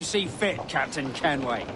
see fit, Captain Kenway.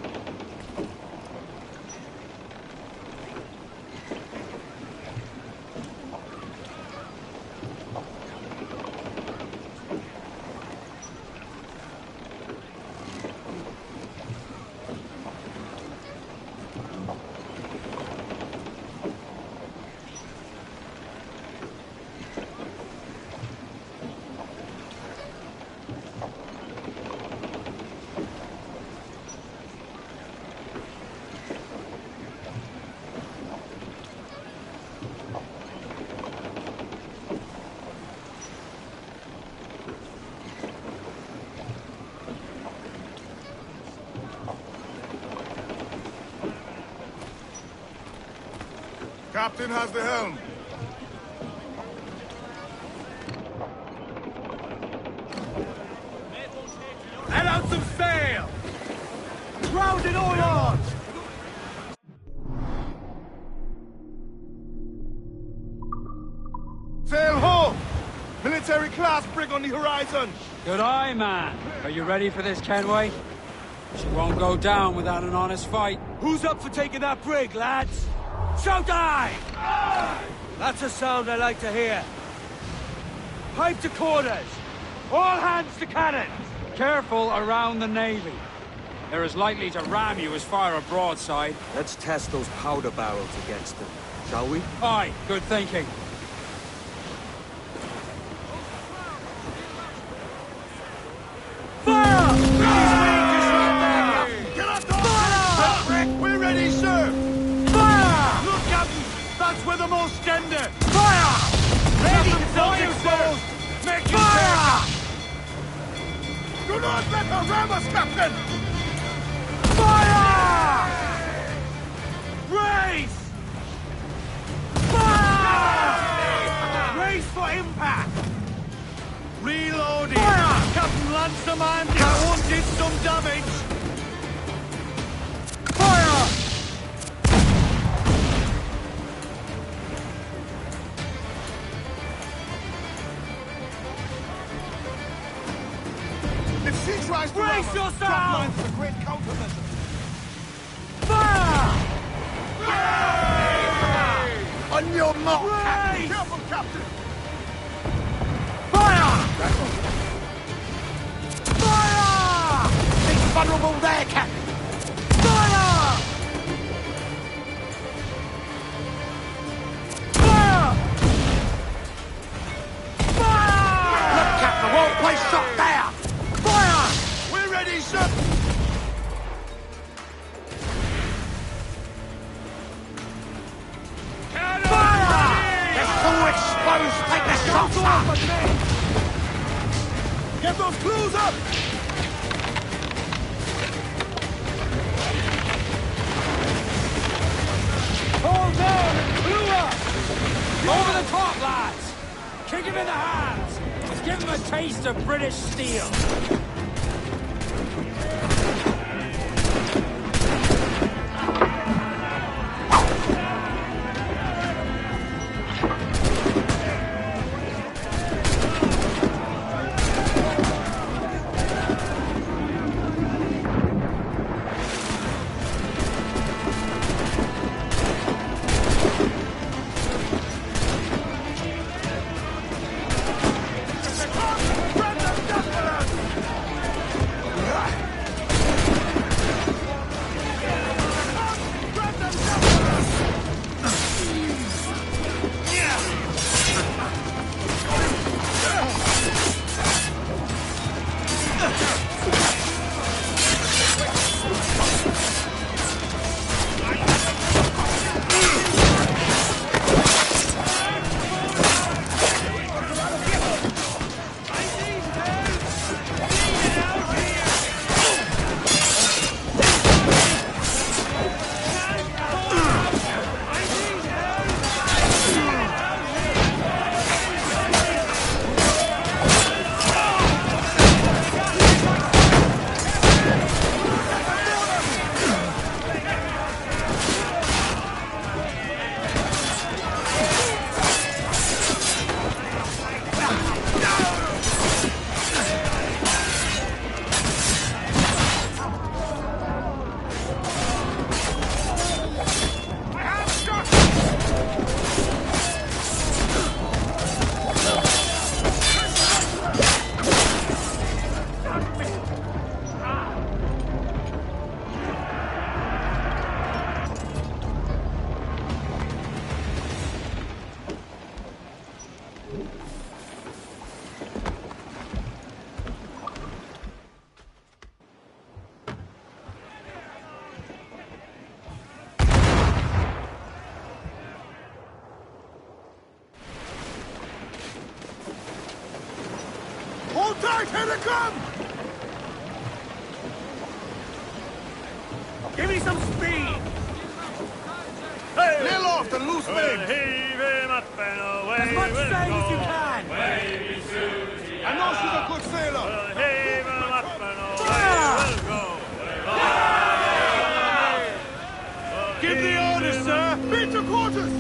Captain has the helm. Let out some sail! Round it all on! Sail ho! Military class brig on the horizon! Good eye, man. Are you ready for this, Kenway? She won't go down without an honest fight. Who's up for taking that brig, lads? Shout aye! Aye! That's a sound I like to hear. Pipe to quarters! All hands to cannons! Careful around the Navy. They're as likely to ram you as fire a broadside. Let's test those powder barrels against them, shall we? Aye, good thinking. Fire! Get up, fire! We're ready, sir! Fire! Look, Captain! That's where the most gender! Fire! Ready to Fire, fire, sir! Make it fire! Do not let her ram us, Captain! Fire! Race! Fire! Race for impact! Reloading! Fire! Captain Lancerman, that one did some damage! Fire! If she tries to Brace ram us, yourself! drop lines for great countermeasure. Fire! On your mark, Captain! Race! Careful, Captain! Fire! Fire! He's vulnerable there, Captain! Fire! Fire! Fire! Look, Captain, the whole place shot down! Fire! We're ready, sir! They're so exposed, take the shots up! Get those clues up! Hold down and blew up! Over the top, lads! Kick him in the hands! Let's give him a taste of British steel! Here they come! Give me some speed! Nail off the loose We'll leg! heave him up and away As much we'll sail as you go. can! Wavy Susie, I know she's a good sailor! we'll heave him up and away Fire! we'll go. Give the order, sir! Beat your quarters!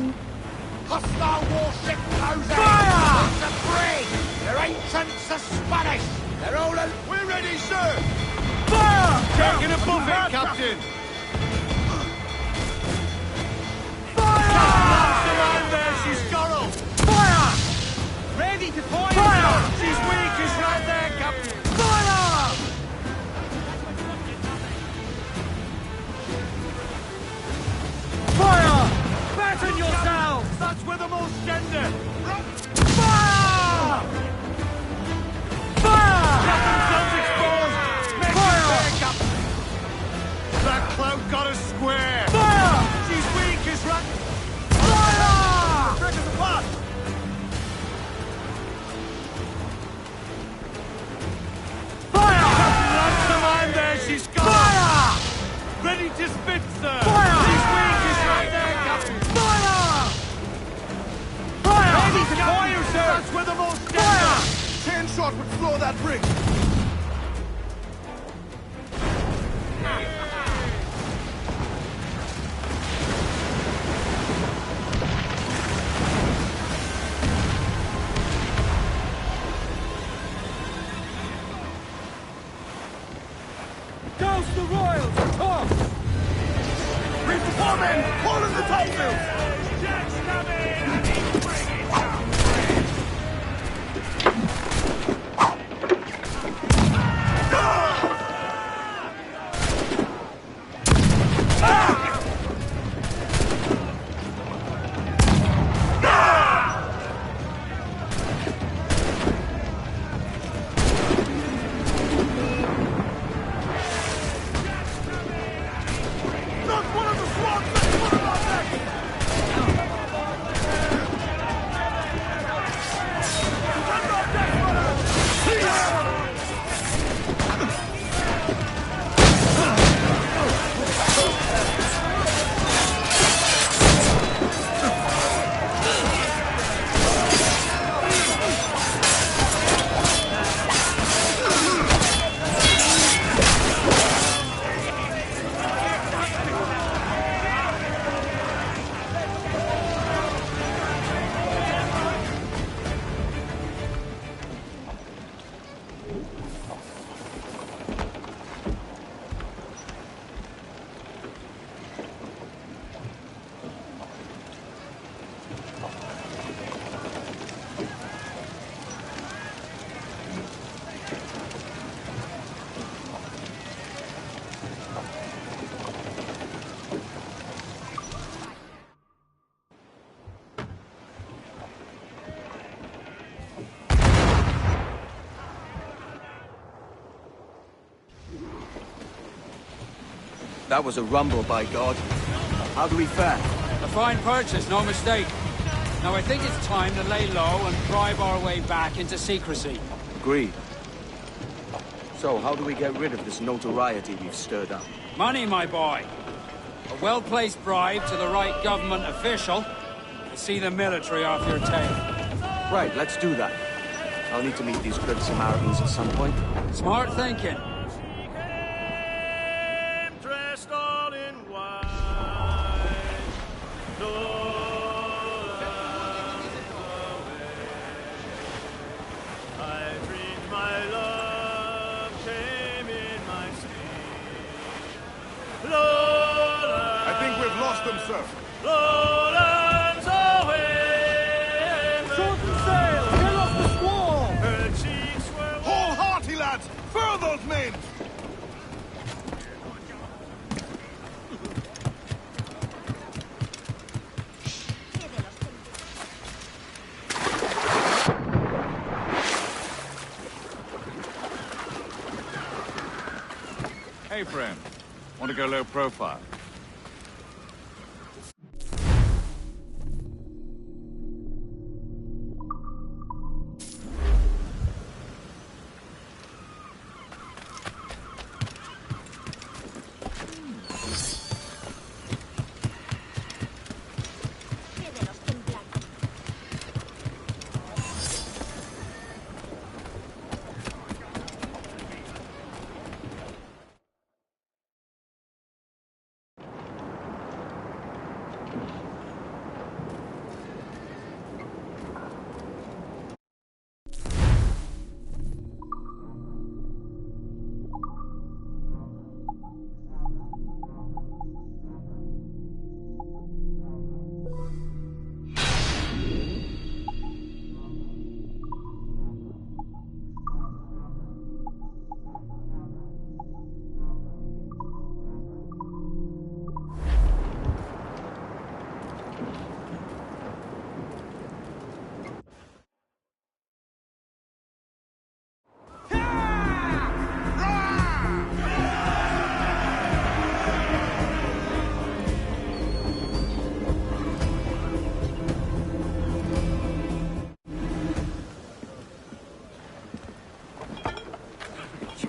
Hostile warship closing! Fire! It's a brig! Their ancients are Spanish! They're all We're ready, sir! Fire! Taking a buffet, Captain! Around there, she's scuttled! Fire! Ready to fire! Fire! She's weak, she's right there, Captain! Fire! Fire! Batten yourselves! That's where the most gender! Fire! Fire! Got themselves exposed! Make fire! There, Captain! That clout got us square! Fire! She's weak, she's right... Fire! Breakers apart! Fire! Captain Lanceman there, she's got fire! Ready to spit, sir! Fire! She's weak, she's right there, Captain! Fire! Fire! Ready to fire, sir! That's where the most fire! 10 shot would floor that brig! Douse the royals! Come! Reef the foremen! Haul in the topsails! Jack's coming! I need to bring it down. Not one of the swans! Let's put it on deck! That was a rumble, by God. How do we fare? A fine purchase, no mistake. Now I think it's time to lay low and bribe our way back into secrecy. Agreed. So, how do we get rid of this notoriety we've stirred up? Money, my boy. A well-placed bribe to the right government official will see the military off your tail. Right, let's do that. I'll need to meet these good Samaritans at some point. Smart thinking. Dressed all in white. I dreamed my love came in my sleep. Lola, I think we've lost them, sir. Lola's away. Short the sail! Get off the squall! Her cheeks were Haul hearty, lads! Furl those men! Hey, friend. Want to go low profile?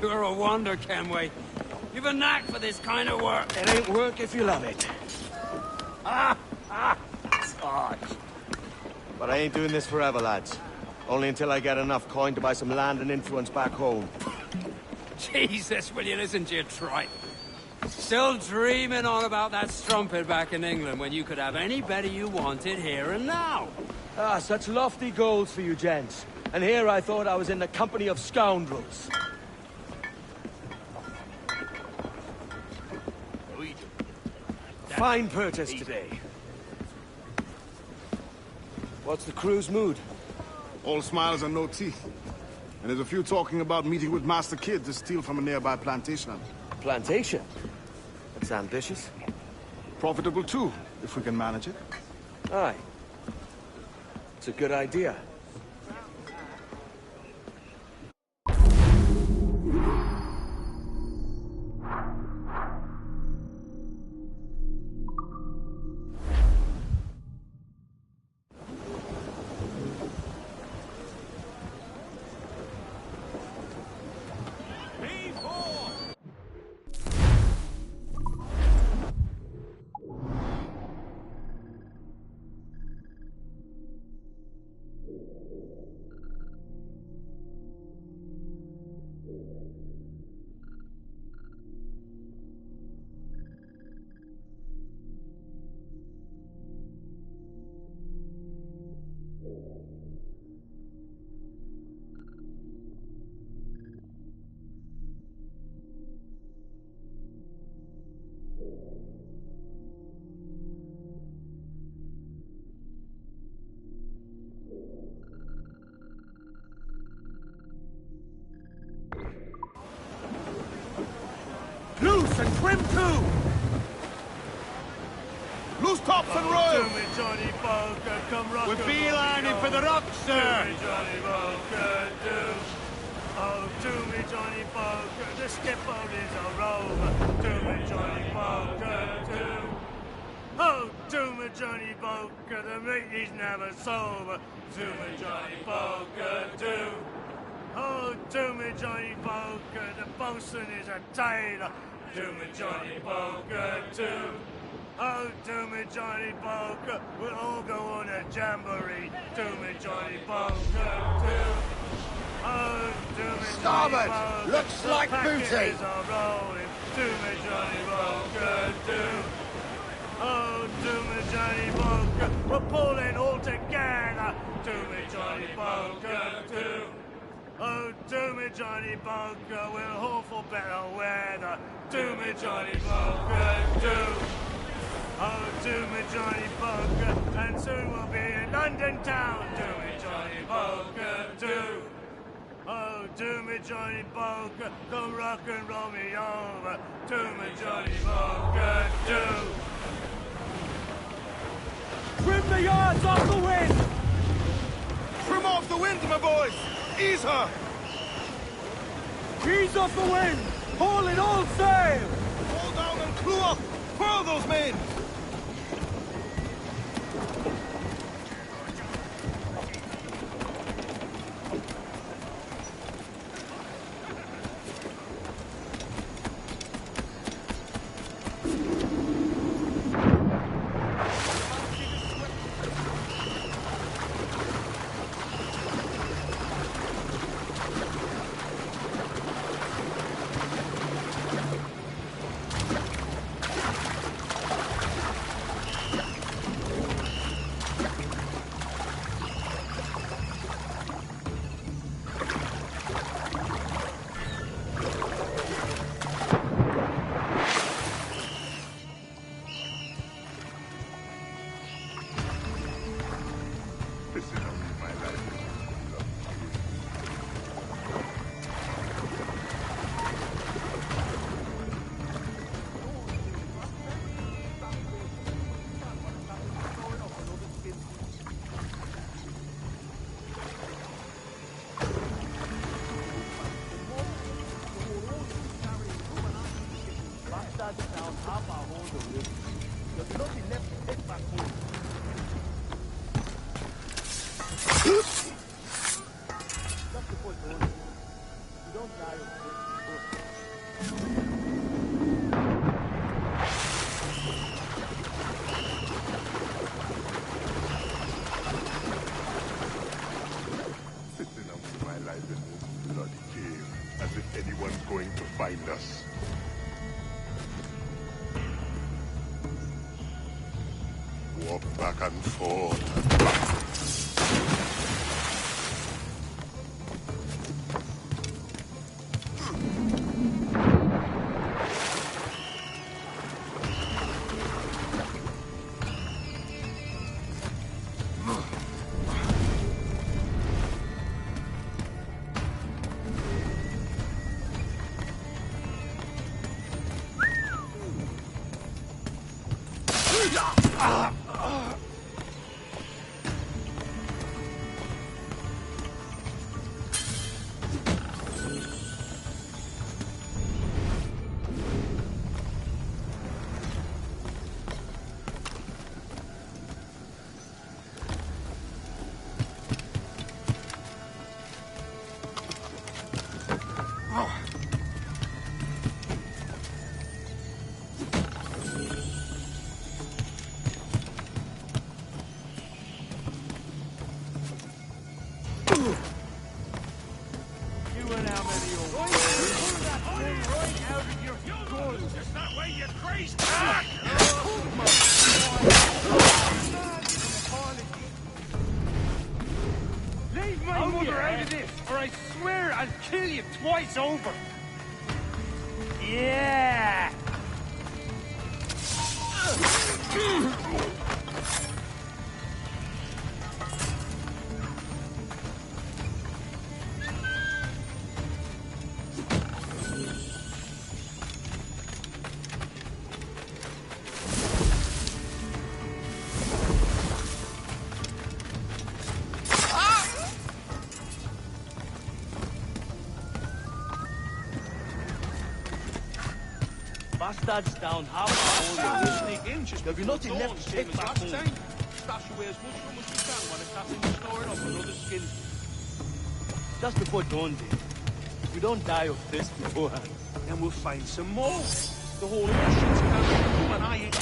You're a wonder, Kenway. You've a knack for this kind of work. It ain't work if you love it. Sarge. But I ain't doing this forever, lads. Only until I get enough coin to buy some land and influence back home. Jesus, will you listen to your tripe? Still dreaming on about that strumpet back in England when you could have anybody you wanted here and now. Ah, such lofty goals for you gents. And here I thought I was in the company of scoundrels. Fine purchase today. What's the crew's mood? All smiles and no teeth. And there's a few talking about meeting with Master Kid to steal from a nearby plantation. Plantation? That's ambitious. Profitable too, if we can manage it. Aye. It's a good idea. Loose and trim too! Loose tops and royals! Do me, Johnny Poker, come rock. We're beelining for the rock, sir. Do me, Johnny Poker, do. Oh, do me, Johnny Poker, the skipper is a rover. Do me, Johnny Poker, do. Oh, do me, Johnny Poker, the mate is never sober. Do me, Johnny Poker, do. Oh, do me, Johnny Poker, the bosun is a tailor. Do me, Johnny Poker, do. Oh, do me, Johnny Poker, we'll all go on a jamboree. Do me, Johnny Poker, do. Oh, do me, Starboard! Johnny Poker, Looks the like packages booty. are rolling. Do me, Johnny Poker, do. Oh, do me, Johnny Poker, we're pulling all together. Do me, Johnny Poker, do. Oh, do me, Johnny Poker, we'll hope for better weather. Do me, Johnny Poker, do. Oh, do me, Johnny Poker, and soon we'll be in London town. Do me, Johnny Poker, do. Oh, do me, Johnny Poker, come rock and roll me over. Do me, Johnny Poker, do. Trim the yards off the wind! Trim off the wind, my boys! Ease her! Ease off the wind! Haul it all sail! Fall down and clew up! Furl those men! walk back and forth. Twice over. Yeah. Bastards down half the whole sneak in, just there'll be nothing left to take back home. Stash away as much rum as we can when it's happening to store it up with other skins. Just before dawn, Dave. If we don't die of thirst beforehand, then we'll find some more. The whole of the shit's coming, you and I ain't...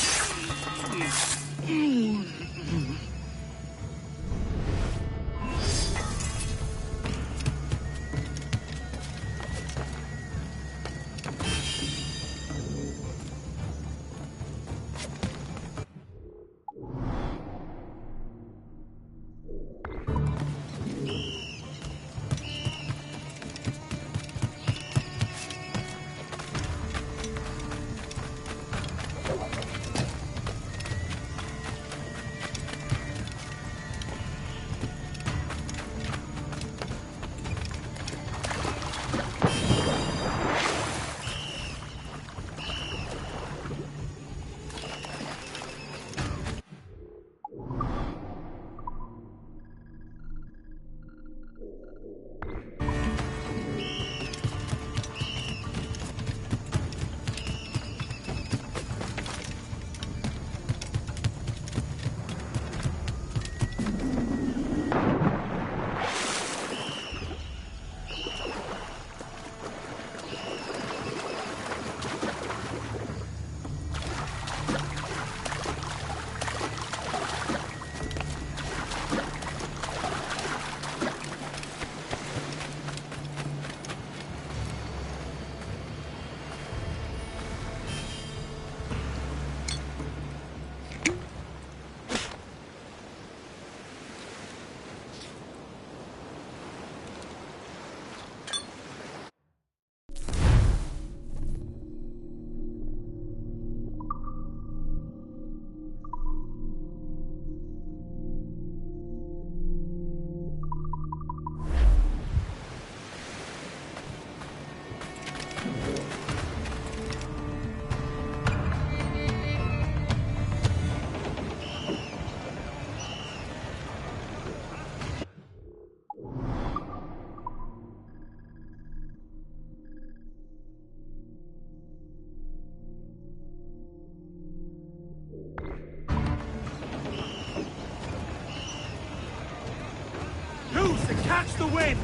Loose and catch the wind!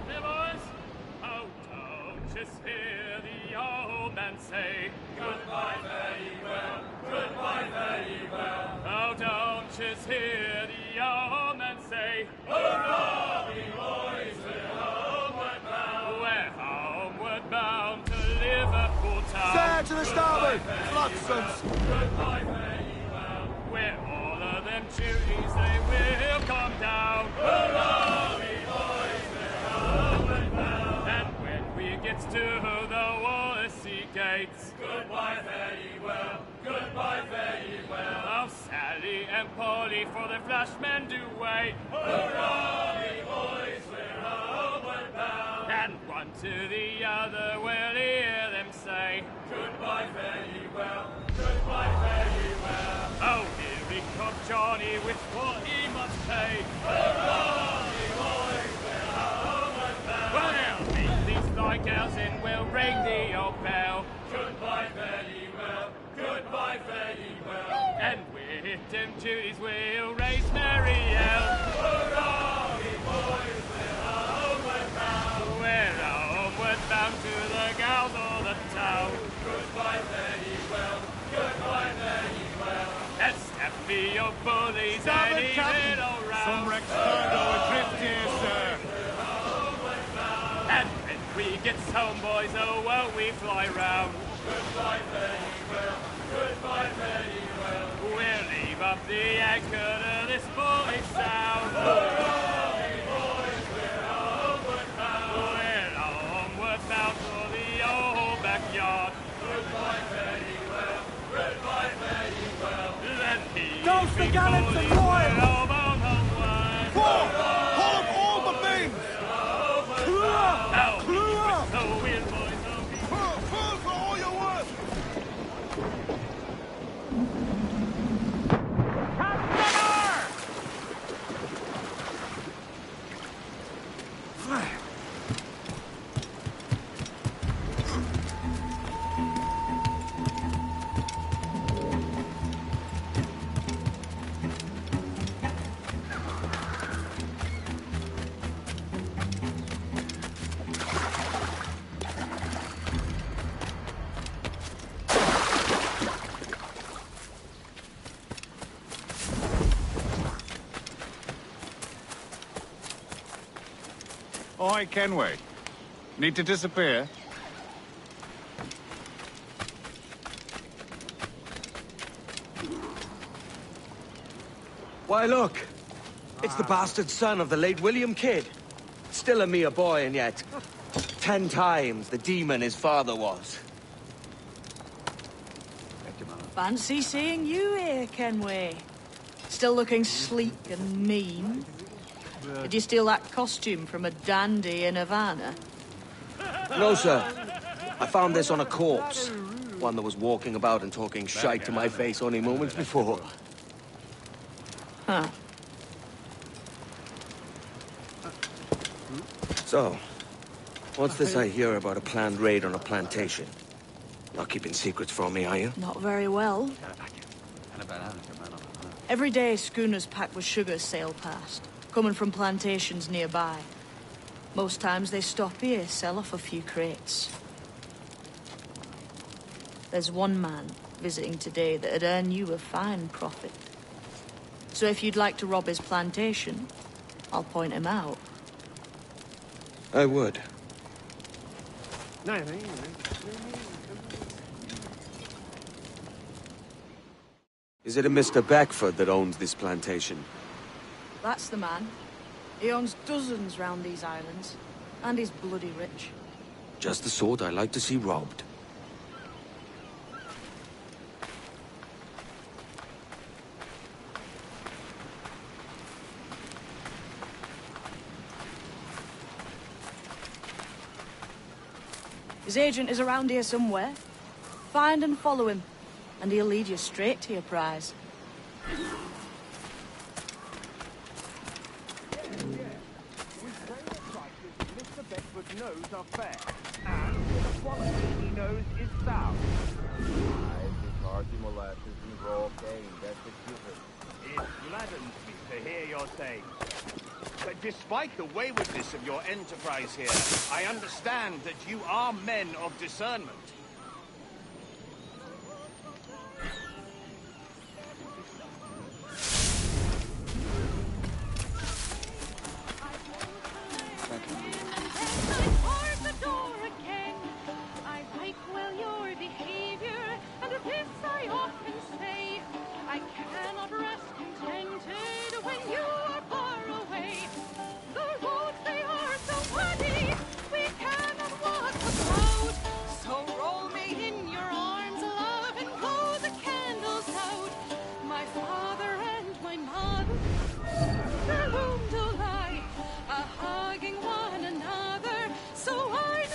There was out, just hear the old man and say, goodbye, very well, goodbye, very well. Oh, don't just hear the old man say, hurrah, we boys, we're homeward bound. We're homeward bound to Liverpool town. Sail to the starboard! Flotsams! Goodbye, very well. Where all of them duties they will come down. Hurrah, we boys, we're homeward bound. And when we get to the Wallasey gates, goodbye, very well, goodbye, very well. Oh, Sally and Polly for the flashmen do wait. Hurrah, we boys, we're homeward bound. And one to the other will hear them say, goodbye, very well, goodbye, very well. Oh, here he comes Johnny with what he must pay. Hurrah, we boys, we're homeward bound. Well, they'll meet these fly girls and we'll ring the old bell. Goodbye, very well, goodbye, very well. And with them duties we'll raise merry yell. Hurrah, we boys, we're homeward bound. We're homeward bound to the gals of the town. Goodbye, very well, goodbye, very well. And step me your bullies any little round. Some wrecked cargo adrift here, sir. And when we get home, boys, oh, won't we fly round? Goodbye, very well, goodbye, very well. We'll leave up the anchor to this bully sound. Hurrah, we boys, we're homeward bound. We're homeward bound for the old backyard. Goodbye, very well, goodbye, very well. Then he Toast the gallants and royals! homeward. Hold up all the beams! Oh, Clear! so we'll, boys, oh, we Pull for all you're worth! Oi, Kenway. Need to disappear? Why, look. It's the bastard son of the late William Kidd. Still a mere boy, and yet 10 times the demon his father was. Fancy seeing you here, Kenway. Still looking sleek and mean. Did you steal that costume from a dandy in Havana? No, sir. I found this on a corpse. One that was walking about and talking shite to my face only moments before. Huh. So, what's this I hear about a planned raid on a plantation? Not keeping secrets from me, are you? Not very well. Every day, schooners packed with sugar sail past, coming from plantations nearby. Most times they stop here, sell off a few crates. There's one man visiting today that'd earn you a fine profit. So if you'd like to rob his plantation, I'll point him out. I would. Is it a Mr. Beckford that owns this plantation? That's the man. He owns dozens round these islands, and he's bloody rich. Just the sort I like to see robbed. His agent is around here somewhere. Find and follow him, and he'll lead you straight to your prize. Mr. Beckford knows are fair, and the quality he knows is sound. Molasses and raw cane, that's the giver. It gladdens me to hear your saying. But despite the waywardness of your enterprise here, I understand that you are men of discernment.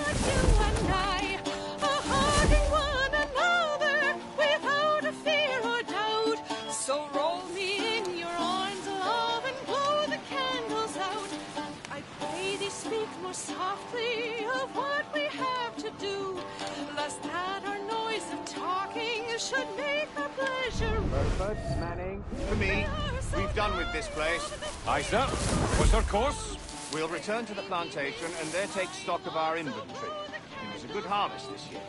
but you and I are hugging one another without a fear or doubt. So roll me in your arms, love, and blow the candles out. I pray thee speak more softly of what we have to do, lest that our noise of talking should make our pleasure. Burford, Manning. For me, we've done with this place. Aye, sir. What's our course? We'll return to the plantation and there take stock of our inventory. It was a good harvest this year.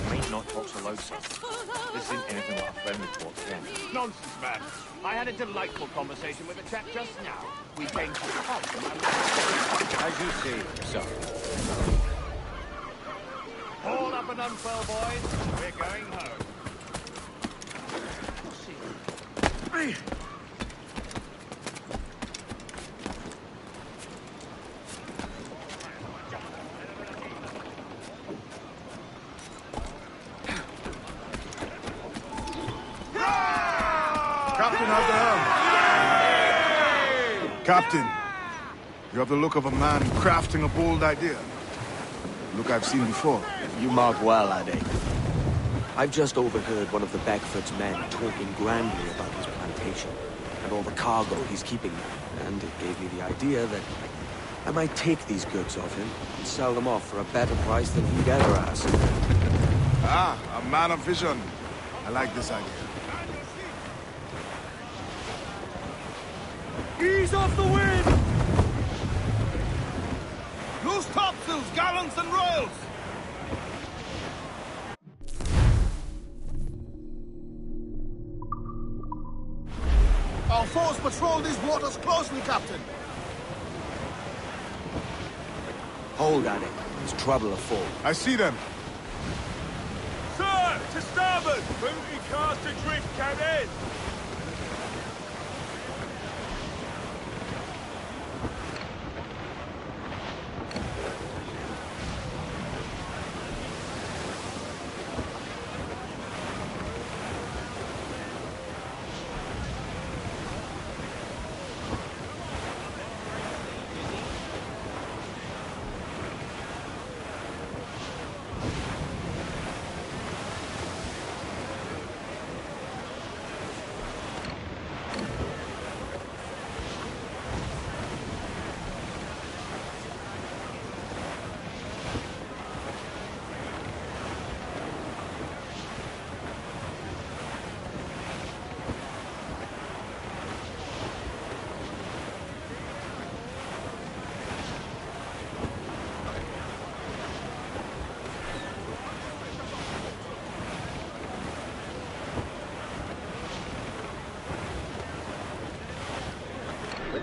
Might not talk so loud, sir. This isn't anything like a friendly talk, then. Nonsense, man. I had a delightful conversation with a chap just now. We came to talk. As you say, sir. All up and unfurl, boys. We're going home. Captain, how's the helm? Captain, you have the look of a man crafting a bold idea. Look I've seen before. You mark well, Ade. I've just overheard one of the Beckford's men talking grandly about his plantation and all the cargo he's keeping there, and it gave me the idea that I might take these goods off him and sell them off for a better price than he'd ever ask. Ah, a man of vision. I like this idea. Ease off the wind! Loose topsails, gallants and royals! Our force patrol these waters closely, Captain. Hold, Ade. There's trouble afoot. I see them. Sir, to starboard! Booty cast adrift, cabin!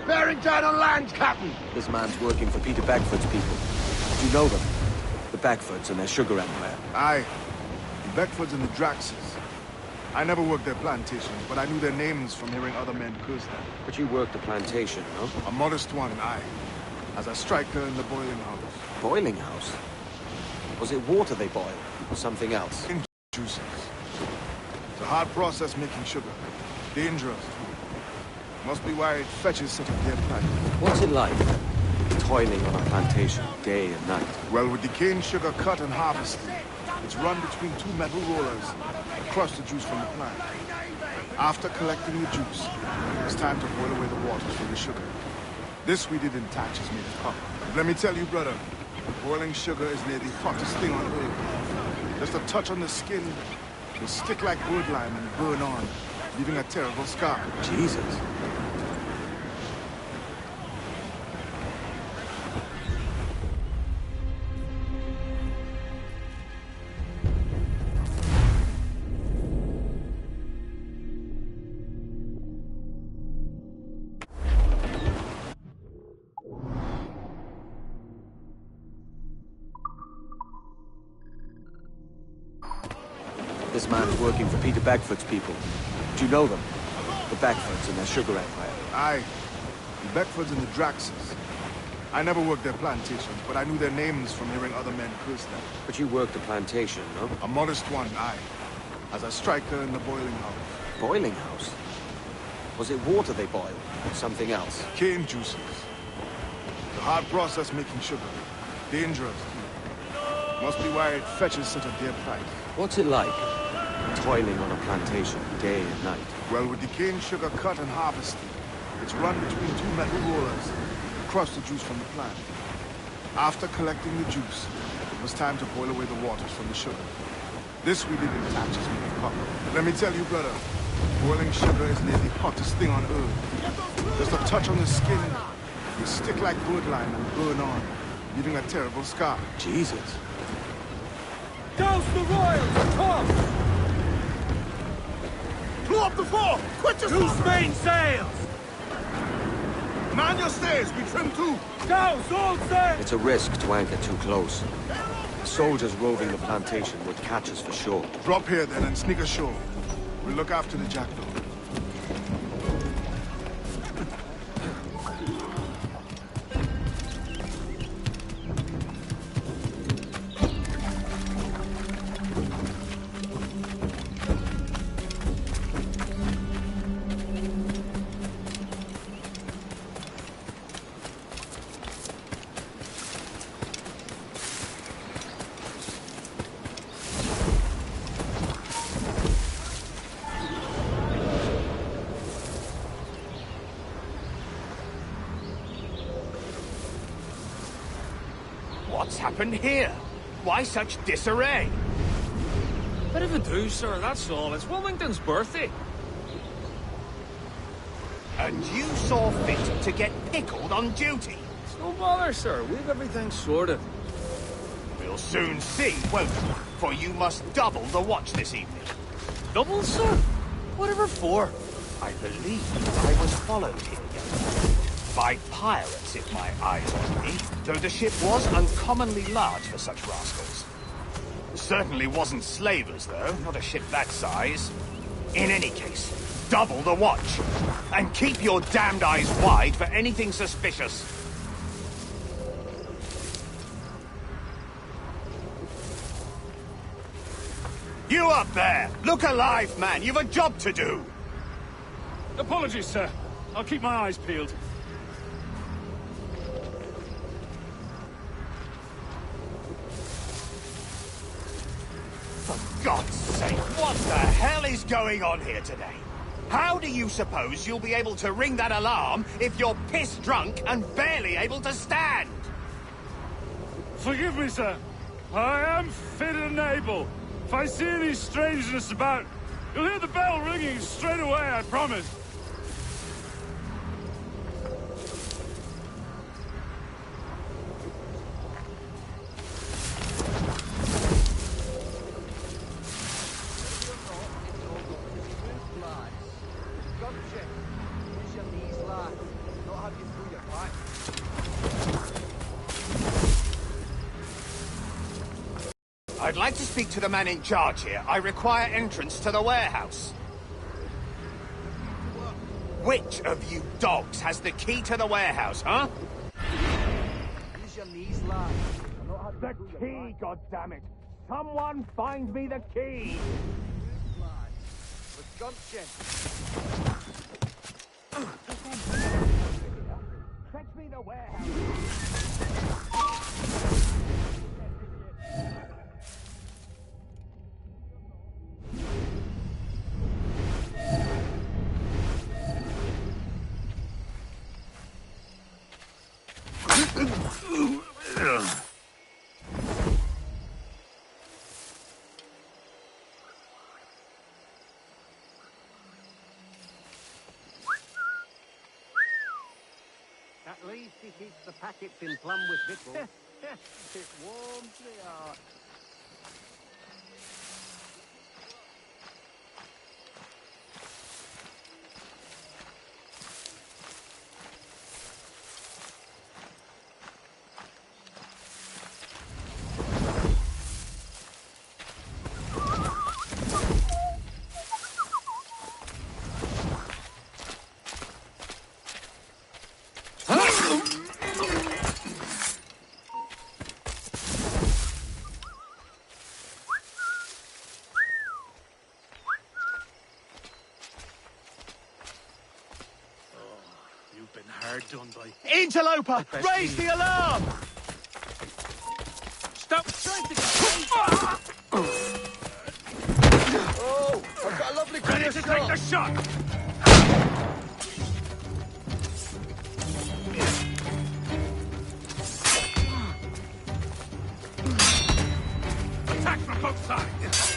Bearing down on land, Captain! This man's working for Peter Beckford's people. Do you know them? The Beckfords and their sugar empire. Aye. The Beckfords and the Draxes. I never worked their plantations, but I knew their names from hearing other men curse them. But you worked the plantation, no? A modest one, aye. As a striker in the boiling house. Boiling house? Was it water they boiled, or something else? In juices. It's a hard process making sugar. Dangerous, too. Must be why it fetches such a dear price. What's it like, toiling on a plantation day and night? Well, with the cane sugar cut and harvested, it's run between two metal rollers and crush the juice from the plant. After collecting the juice, it's time to boil away the water from the sugar. This we did in Thatcher's made of copper. Let me tell you, brother, boiling sugar is near the hottest thing on earth. Just a touch on the skin will stick like wood lime and burn on, leaving a terrible scar. Jesus. This man's working for Peter Beckford's people. Do you know them? The Beckfords and their sugar empire. Aye. The Beckfords and the Draxes. I never worked their plantations, but I knew their names from hearing other men curse them. But you worked the plantation, no? A modest one, aye. As a striker in the boiling house. Boiling house? Was it water they boiled, or something else? Cane juices. It's a hard process making sugar. Dangerous, too. Must be why it fetches such a dear price. What's it like, toiling on a plantation day and night? Well, with the cane sugar cut and harvested, it's run between two metal rollers to crush the juice from the plant. After collecting the juice, it was time to boil away the waters from the sugar. This we did in batches made of copper. Let me tell you, brother, boiling sugar is near the hottest thing on earth. Just a touch on the skin, you stick like birdlime and burn on, leaving a terrible scar. Jesus. Douse the royals! Come! Blow up the fore! Quit your Loose main sails! Man your stays, we trim too! Douse all sails! It's a risk to anchor too close. Soldiers roving the plantation would catch us for sure. Drop here then and sneak ashore. We'll look after the jackdaw. What's happened here? Why such disarray? Bit of a do, sir, that's all. It's Wilmington's birthday. And you saw fit to get pickled on duty? It's no bother, sir. We've everything sorted. We'll soon see, won't we? For you must double the watch this evening. Double, sir? Whatever for? I believe I was followed here, young man. By pirates, if my eyes on me, though the ship was uncommonly large for such rascals. Certainly wasn't slavers, though, not a ship that size. In any case, double the watch, and keep your damned eyes wide for anything suspicious. You up there! Look alive, man! You've a job to do! Apologies, sir. I'll keep my eyes peeled. For God's sake, what the hell is going on here today? How do you suppose you'll be able to ring that alarm if you're piss-drunk and barely able to stand? Forgive me, sir. I am fit and able. If I see any strangeness about, you'll hear the bell ringing straight away, I promise. I'd like to speak to the man in charge here. I require entrance to the warehouse. Which of you dogs has the key to the warehouse, huh? Use your knees, lad. The key, goddammit! Someone find me the key! With gumption. Fetch me the warehouse! At least he keeps the packets in plum with victuals. It warms the heart. Hard done by. Interloper! Raise the alarm! Stop trying to... ready to take the shot! Attack from both sides!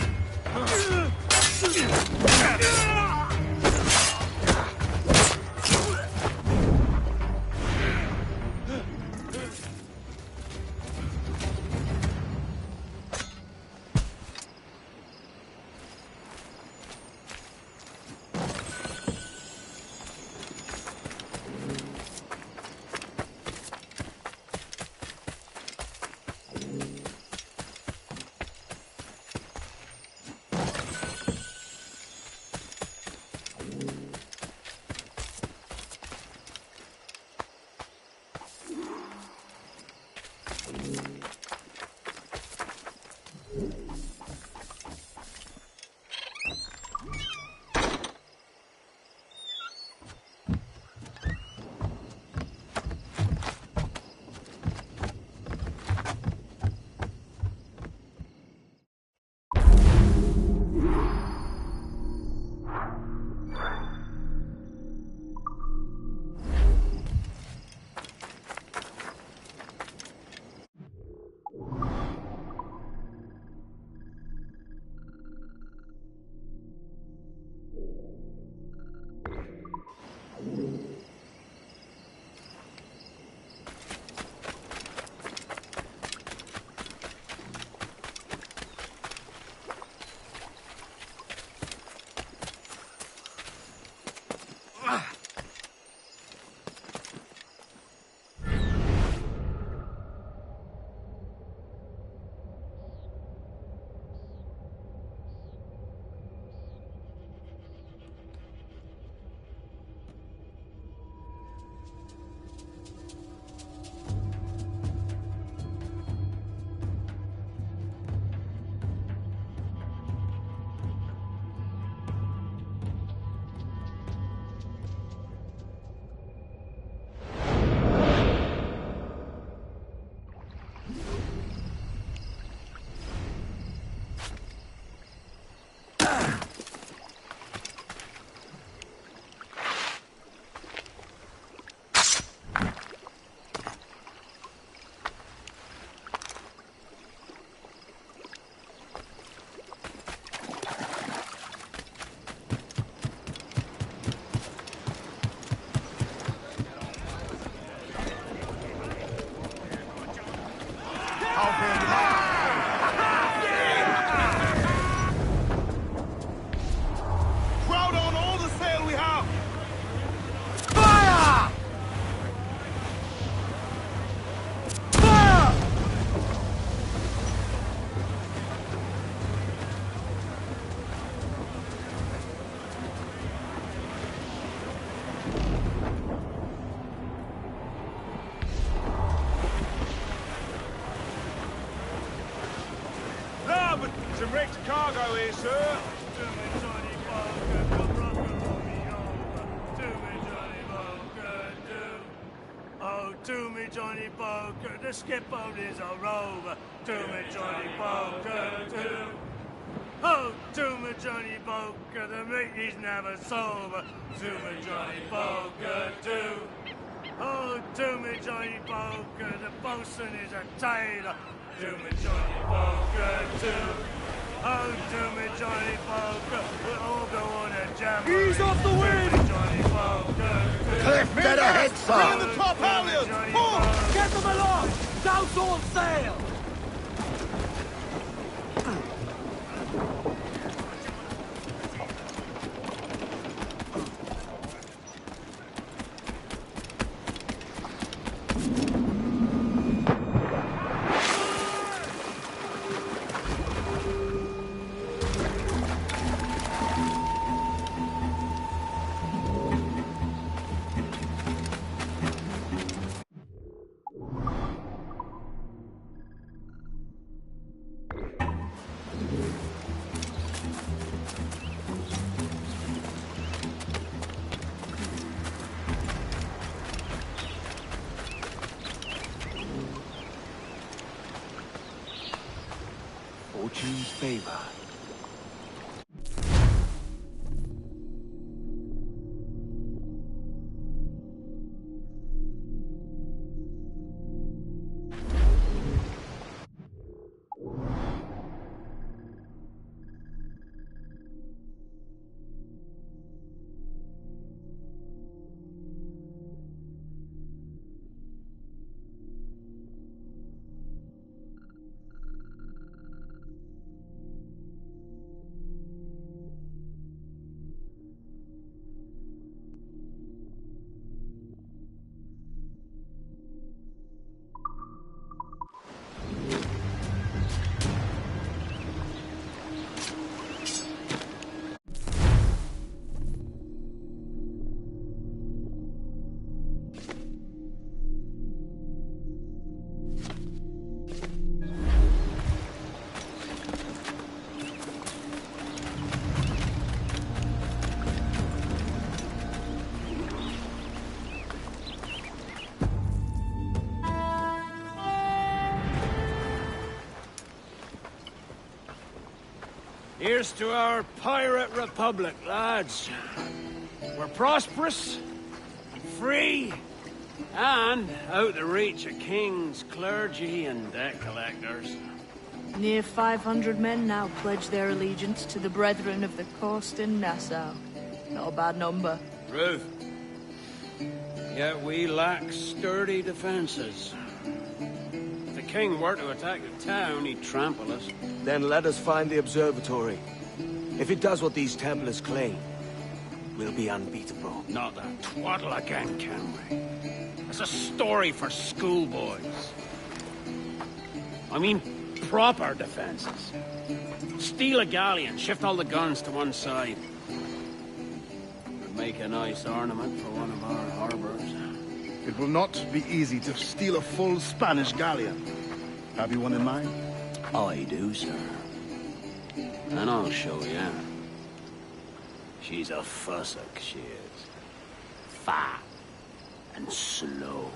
Crowd on all the sail we have! Fire! Fire! Now, but some wrecked cargo here, sir. To me, Johnny Poker, the skipboat is a rover. To me, Johnny Poker, to. Oh, to me, Johnny Poker, the meat is never sober. To me, Johnny Poker, to. Oh, to me, Johnny Poker, the bosun is a tailor. To me, Johnny Poker, to. Oh, to me, Johnny Poker, we'll all go on a jam. Ease off the wind! Johnny Poker, to. Cliff, dead ahead, sir! Bring in the top halyards! Pull! Get them aloft! Douse all sail! Fortune's favor. Here's to our pirate republic, lads. We're prosperous, free, and out the reach of kings, clergy, and debt collectors. Near 500 men now pledge their allegiance to the Brethren of the Coast in Nassau. Not a bad number. Ruth. Yet we lack sturdy defenses. If the king were to attack the town, he'd trample us. Then let us find the observatory. If it does what these Templars claim, we'll be unbeatable. Not that twaddle again, can we? It's a story for schoolboys. I mean, proper defenses. Steal a galleon, shift all the guns to one side. Would make a nice ornament for one of our harbors. It will not be easy to steal a full Spanish galleon. Have you one in mind? I do, sir. And I'll show you. She's a fussock, she is. Fat and slow.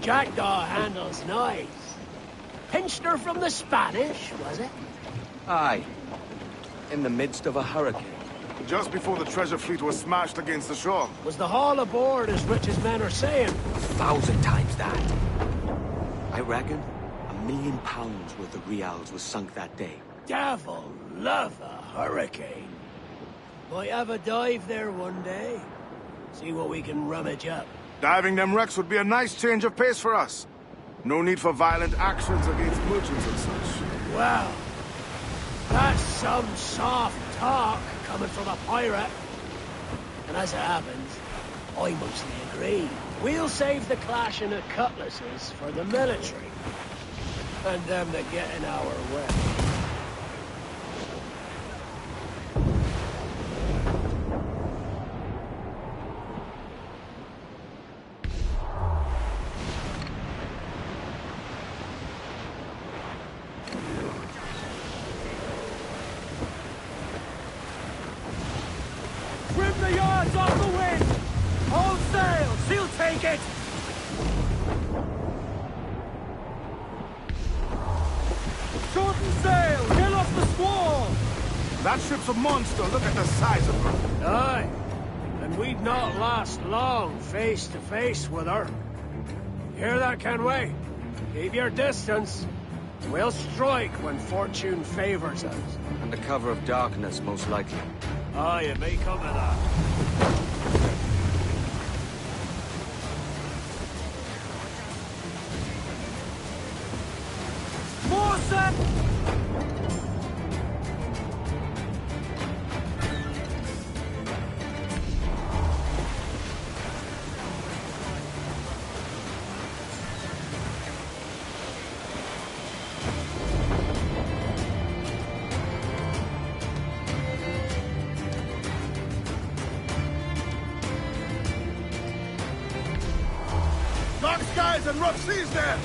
jackdaw handle's nice. Pinched her from the Spanish, was it? Aye. In the midst of a hurricane. Just before the treasure fleet was smashed against the shore. Was the haul aboard as rich as men are saying? 1,000 times that. I reckon £1 million worth of reals was sunk that day. Devil love a hurricane. Might have a dive there one day. See what we can rummage up. Diving them wrecks would be a nice change of pace for us. No need for violent actions against merchants and such. Well, that's some soft talk coming from a pirate. And as it happens, I mostly agree. We'll save the clashing of cutlasses for the military. And them that get in our way. Trim the yards off the wind! Hold sails! He'll take it! Shorten sail! Get off the squall! That ship's a monster. Look at the size of her. Aye. And we'd not last long face to face with her. Hear that, Kenway? Keep your distance. We'll strike when fortune favors us. Under cover of darkness, most likely. Aye, it may come to that. More set! Dark skies and rough seas there.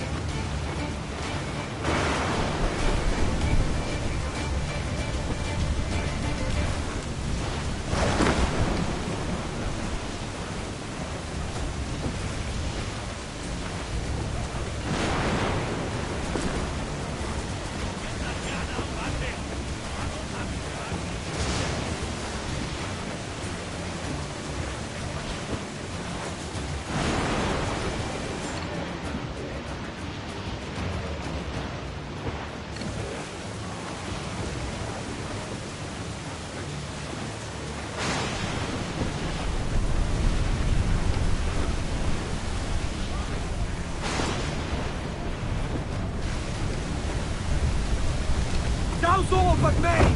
Douse all but main!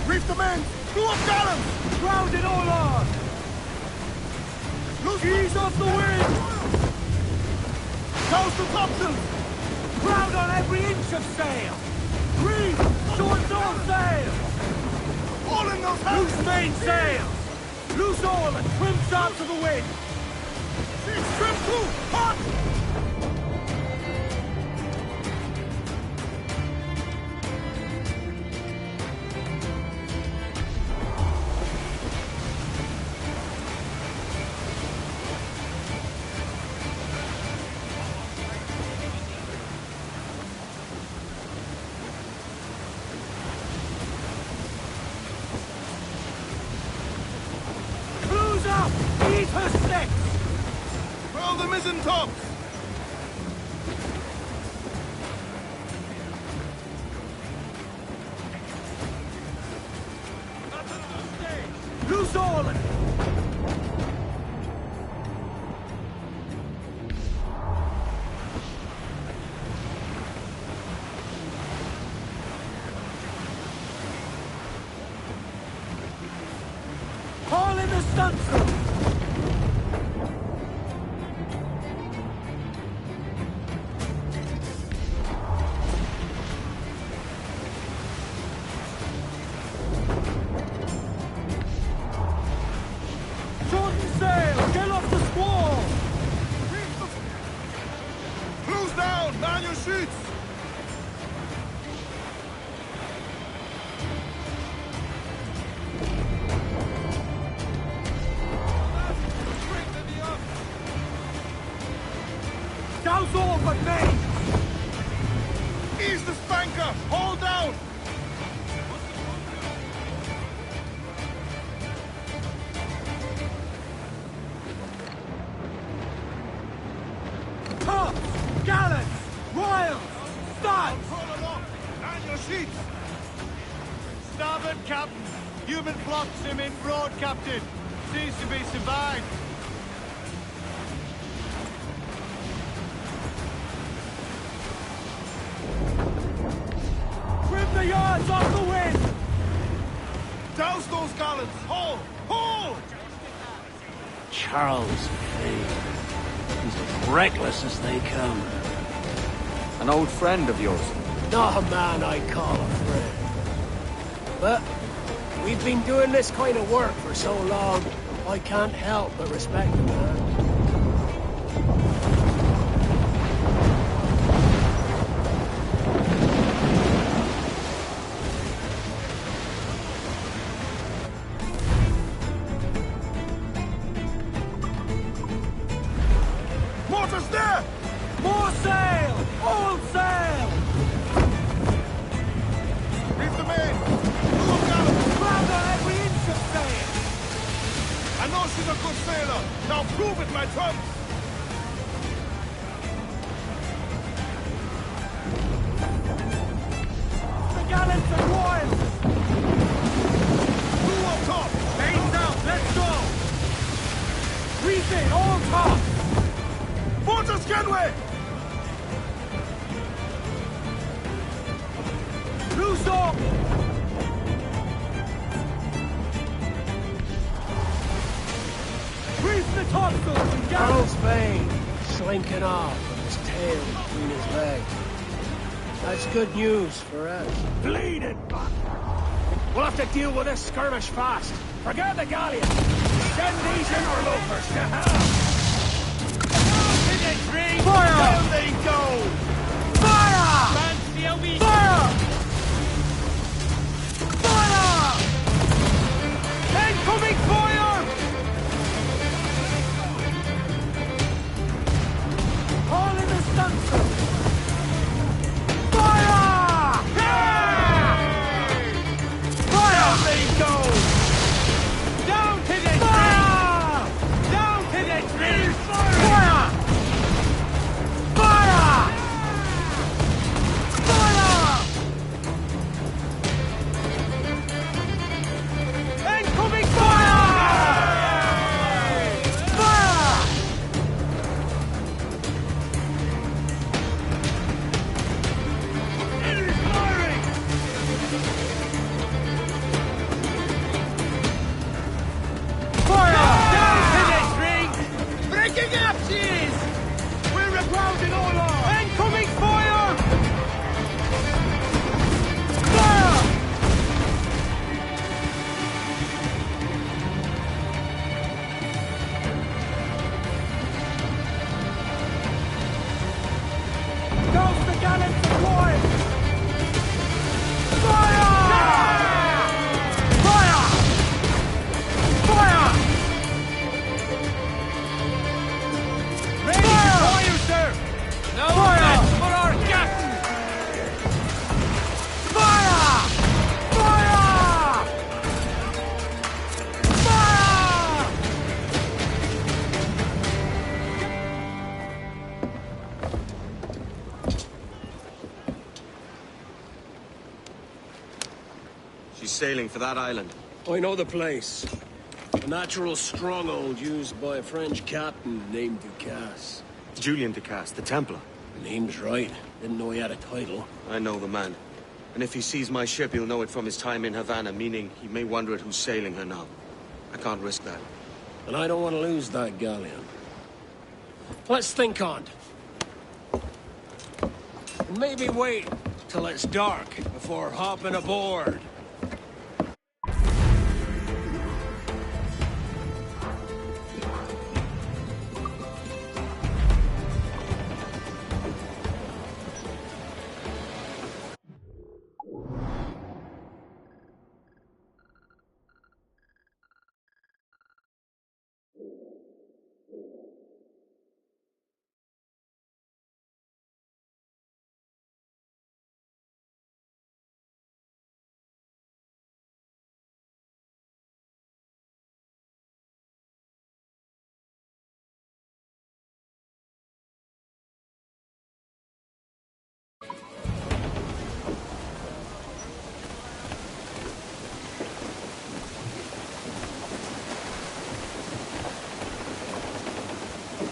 Reef the men. Do up gallants. Grounded all on! Ease off the wind! Toast the topsails. Ground on every inch of sail! Reef! Short all sail! All in those hands. Loose main sails! Loose all and trim sharp to the wind! She's trim too. Hot. Cruise up! Ease her sticks! Roll the mizzen tops. Loose all and... Haul in the stunsail! Shorten sail! Get off the squall! Close down. Man your sheets. soul but me! Ease the spanker! Hold down! Tops! Gallants! Royals! Studs! Pull along! And your sheets! Starboard, Captain! Human plots him in broad, Captain! Seems to be survived! Trim the yards off the wind! Douse those gallants! Haul! Haul! Charles Fane. He's as reckless as they come. An old friend of yours. Not a man I call a friend. But we've been doing this kind of work for so long, I can't help but respect the man. Mortars there! More sail! All sail! He's the man! Full gallants! Ground on every inch of sail! I know she's a good sailor! Now prove it, my trumps! The gallants and royals! Who up top? Mains out, let's go! Reef in, all top! Mortars Kenway! Loose up! Reef the topsails and gallants! Charles Fane, slinking off with his tail between his legs. That's good news for us. Bleeding back! We'll have to deal with this skirmish fast. Forget the galleon. Send these interlopers to hell! Fire! Down they go! Fire! Fire! Fire! Incoming fire! All in the stunsail! Fire! Fire! Down they go! Down to the fire! Down to the tree! Fire! Fire! Fire! Incoming fire! Fire! It is firing! Fire! Down to the tree! Breaking up, cheese! We're regrounding all on! Incoming fire! Fire! Douse the gallants and royals! Fire! Fire! Fire! Ready to fire, sir! No match for our captain! Fire! Fire! Fire! She's sailing for that island. I know the place. A natural stronghold used by a French captain named Ducasse. Julian Ducasse, the Templar. Name's right. Didn't know he had a title. I know the man. And if he sees my ship, he'll know it from his time in Havana, meaning he may wonder at who's sailing her now. I can't risk that. And I don't want to lose that galleon. Let's think on it. And maybe wait till it's dark before hopping aboard.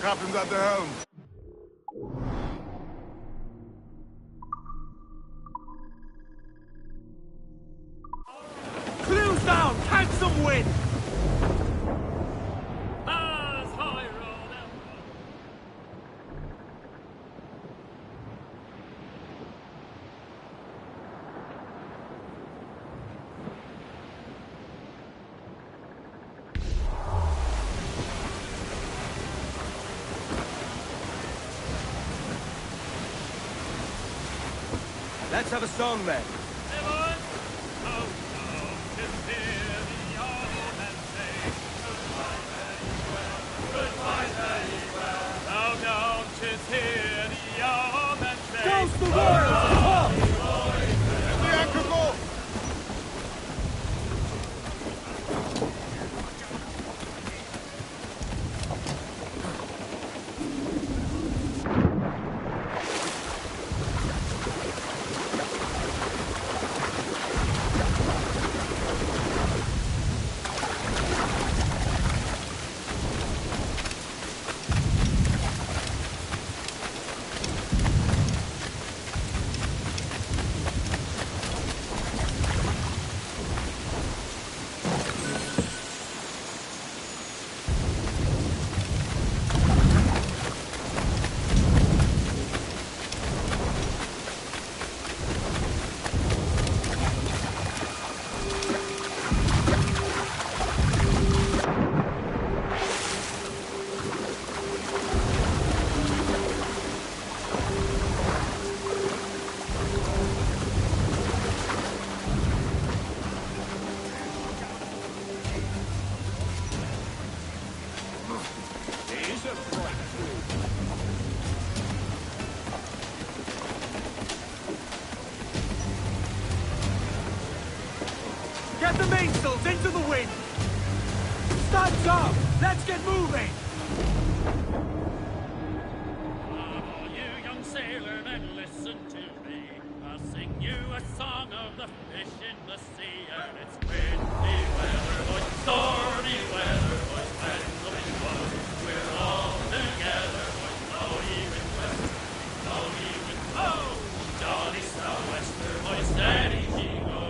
Captain's at the helm. Clews down! Catch some wind! Let's have a song, then. Ghost the world! The anchor go! Get the mainsails into the wind! Stand up! Let's get moving! Oh, you young sailor, then listen to me. I'll sing you a song of the fish in the sea. And it's windy weather, boys, stormy weather, boys, when the wind blows. We're all together, boys, blow ye wind west, blow ye wind blow. Jolly sou'wester, boys, steady ye go.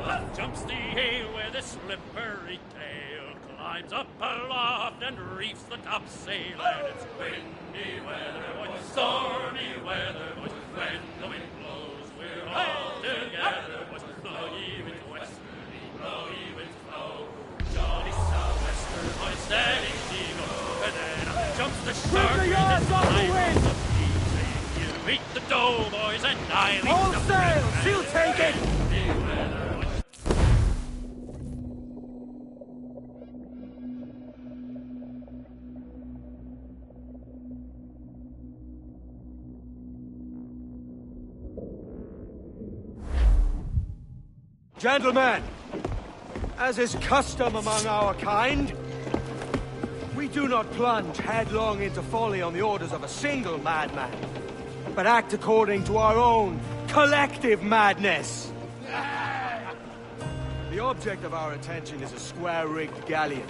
Up jumps the hay with a slippery tail, climbs up aloft and reefs the topsail. And it's windy weather, boys, stormy weather, boys, when the wind blows. We're all together, boys, blow ye wind westerly, blow ye wind flow. Jolly sou'wester, boys, steady ye go. And then up jumps the shark the with yards his off the line wind! on the beam, saying, you eat the dough, boys, and I'll eat All the sail! bread. She'll take it! Windy weather, boys. Gentlemen, as is custom among our kind, we do not plunge headlong into folly on the orders of a single madman, but act according to our own collective madness. The object of our attention is a square-rigged galleon,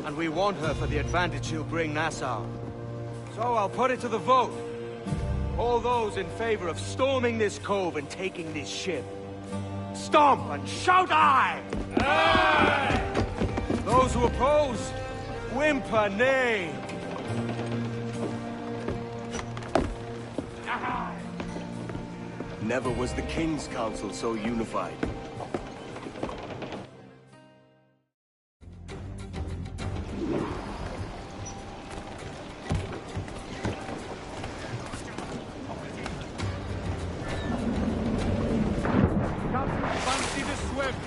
and we want her for the advantage she'll bring Nassau. So I'll put it to the vote. All those in favor of storming this cove and taking this ship, stomp and shout aye! Aye! Those who oppose, whimper nay. Never was the King's Council so unified. Fancy the swift!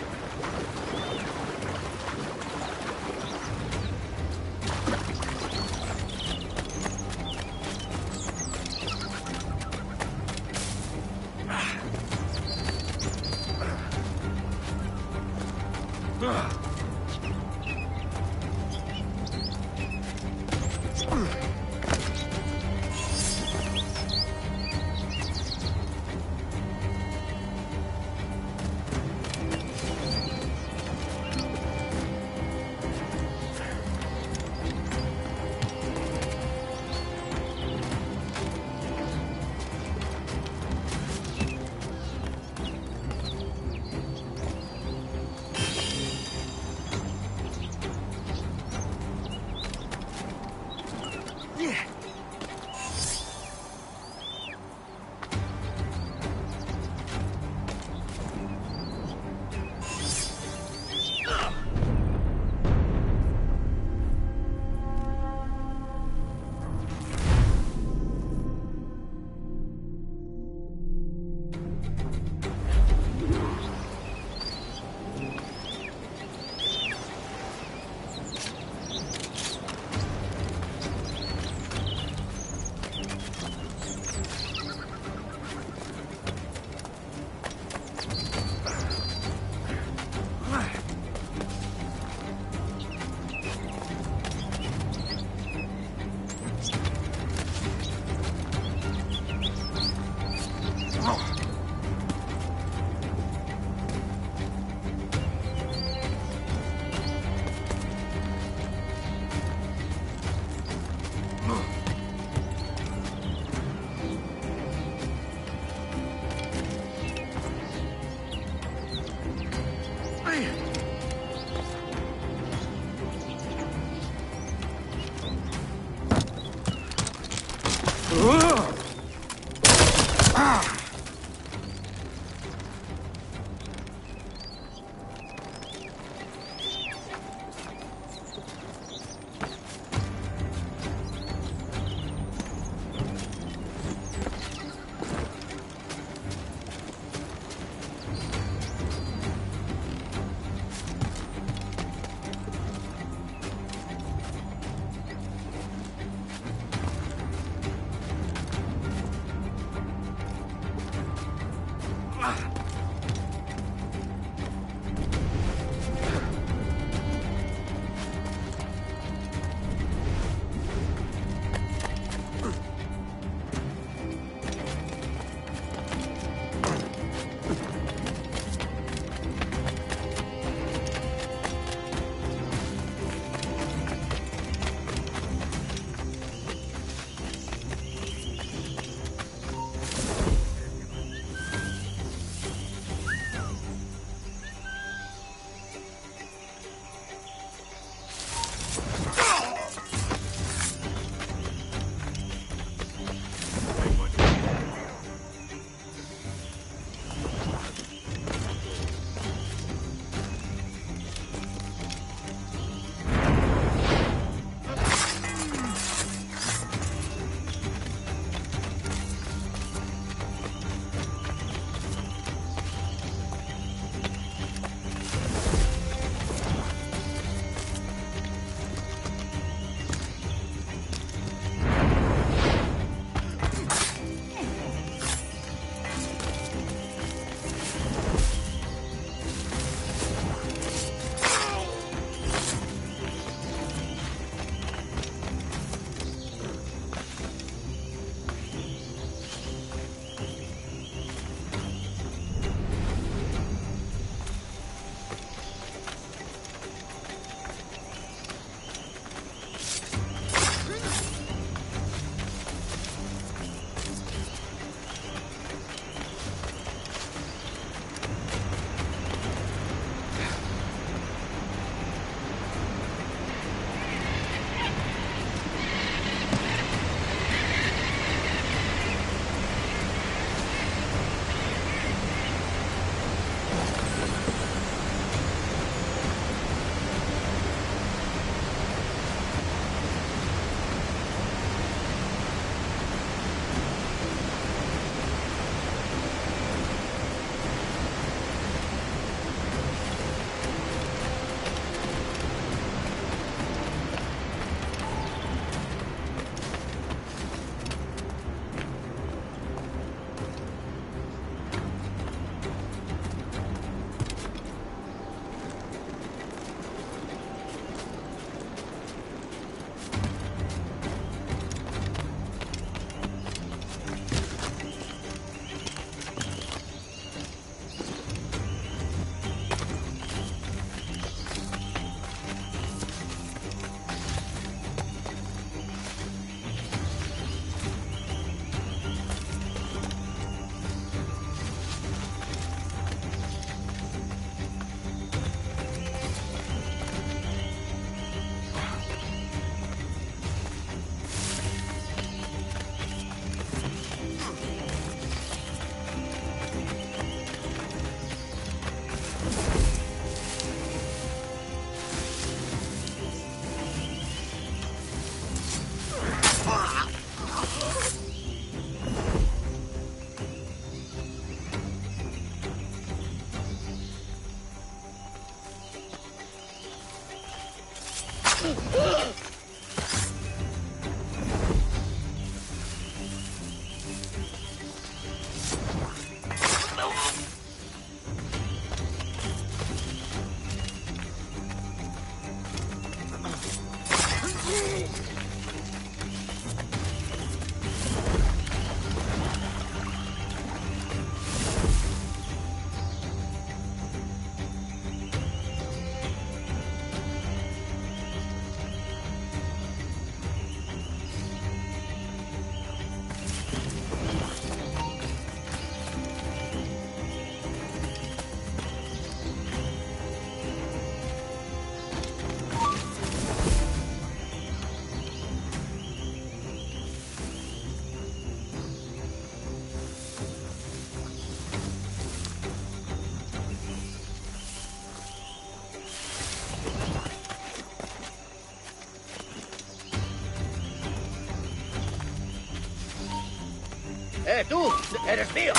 ¡Tú! ¡Eres mío!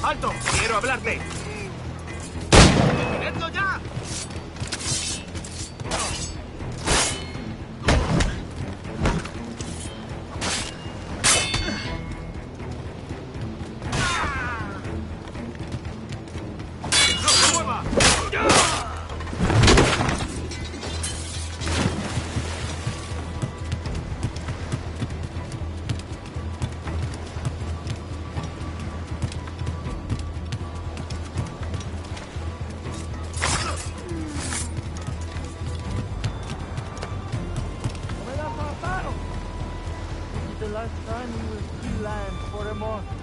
¡Alto! ¡Quiero hablarte! ¡Detenedlo ya! ¡No se mueva! last time he was free land for a month.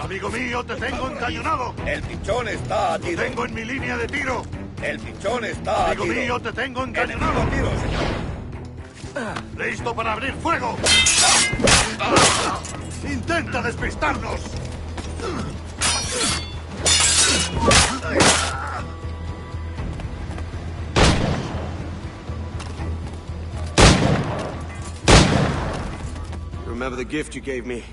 Amigo mío, te tengo encañonado. El pichón está a tiro. Te tengo en mi línea de tiro. El pichón está a tiro. Amigo mío, te tengo encañonado. Tiro, señor. ¡Listo para abrir fuego! ¡Intenta despistarnos! Remember the gift you gave me?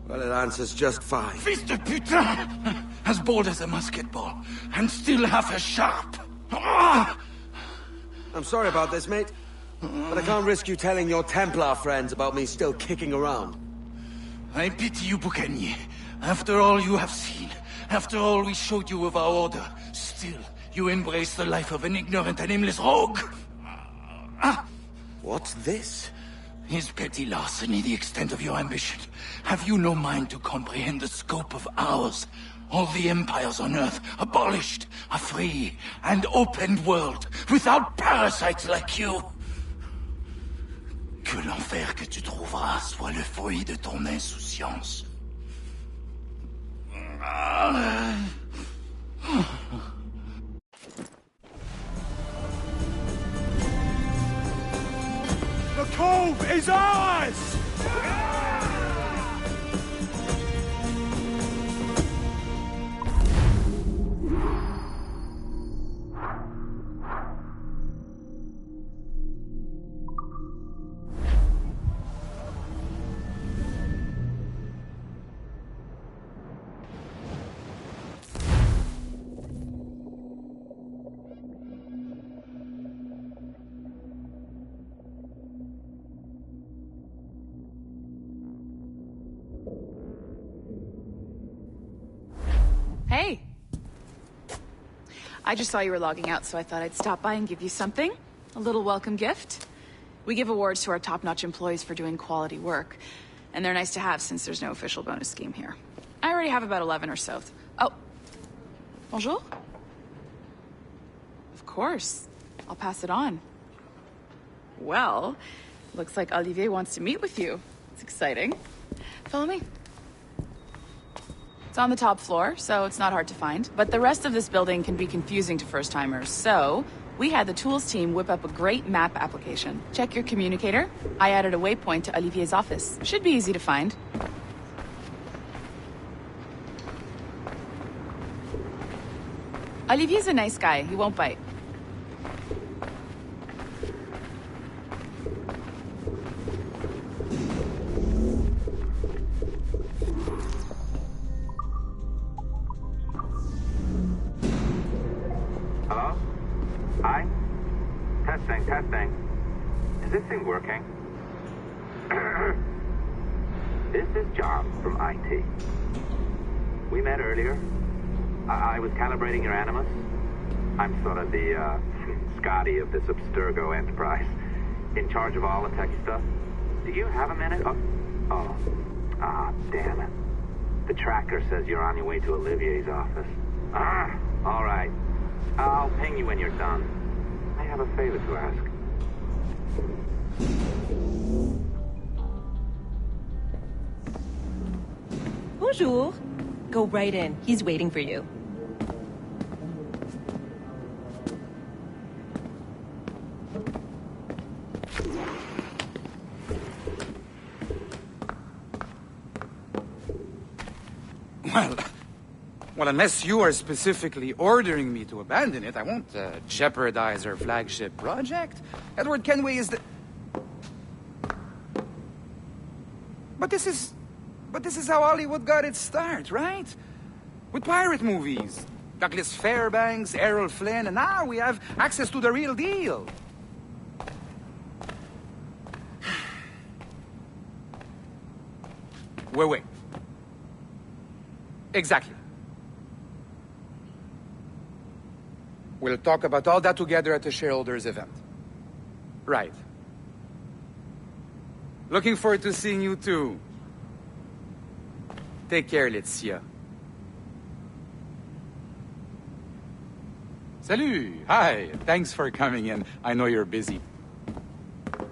Well, it answers just fine. ¡Fils de putain! as bold as a musket ball, and still half as sharp. Ah! I'm sorry about this, mate. But I can't risk you telling your Templar friends about me still kicking around. I pity you, Boucanier. After all you have seen, after all we showed you of our order, still you embrace the life of an ignorant and aimless rogue. What's this? Is petty larceny the extent of your ambition? Have you no mind to comprehend the scope of ours? All the empires on Earth abolished, a free and open world, without parasites like you. Que l'enfer que tu trouveras soit le fruit de ton insouciance. The cove is ours! Hey. I just saw you were logging out, so I thought I'd stop by and give you something. A little welcome gift. We give awards to our top-notch employees for doing quality work, and they're nice to have since there's no official bonus scheme here. I already have about 11 or so. Oh. Bonjour? Of course. I'll pass it on. Well, looks like Olivier wants to meet with you. It's exciting. Follow me. It's on the top floor, so it's not hard to find. But the rest of this building can be confusing to first-timers, so we had the tools team whip up a great map application. Check your communicator. I added a waypoint to Olivier's office. Should be easy to find. Olivier's a nice guy. He won't bite. Hello? Hi? Testing. Is this thing working? This is John from IT. We met earlier. I was calibrating your animus. I'm sort of the, Scotty of this Abstergo enterprise. In charge of all the tech stuff. Do you have a minute? Damn it. The tracker says you're on your way to Olivier's office. All right. I'll ping you when you're done. I have a favor to ask. Bonjour. Go right in. He's waiting for you. Well, unless you are specifically ordering me to abandon it, I won't jeopardize our flagship project. Edward Kenway is the... But this is how Hollywood got its start, right? With pirate movies. Douglas Fairbanks, Errol Flynn, and now we have access to the real deal. Wait. Exactly. We'll talk about all that together at the shareholders event. Right. Looking forward to seeing you too. Take care, Laetitia. Salut! Hi! Thanks for coming in. I know you're busy.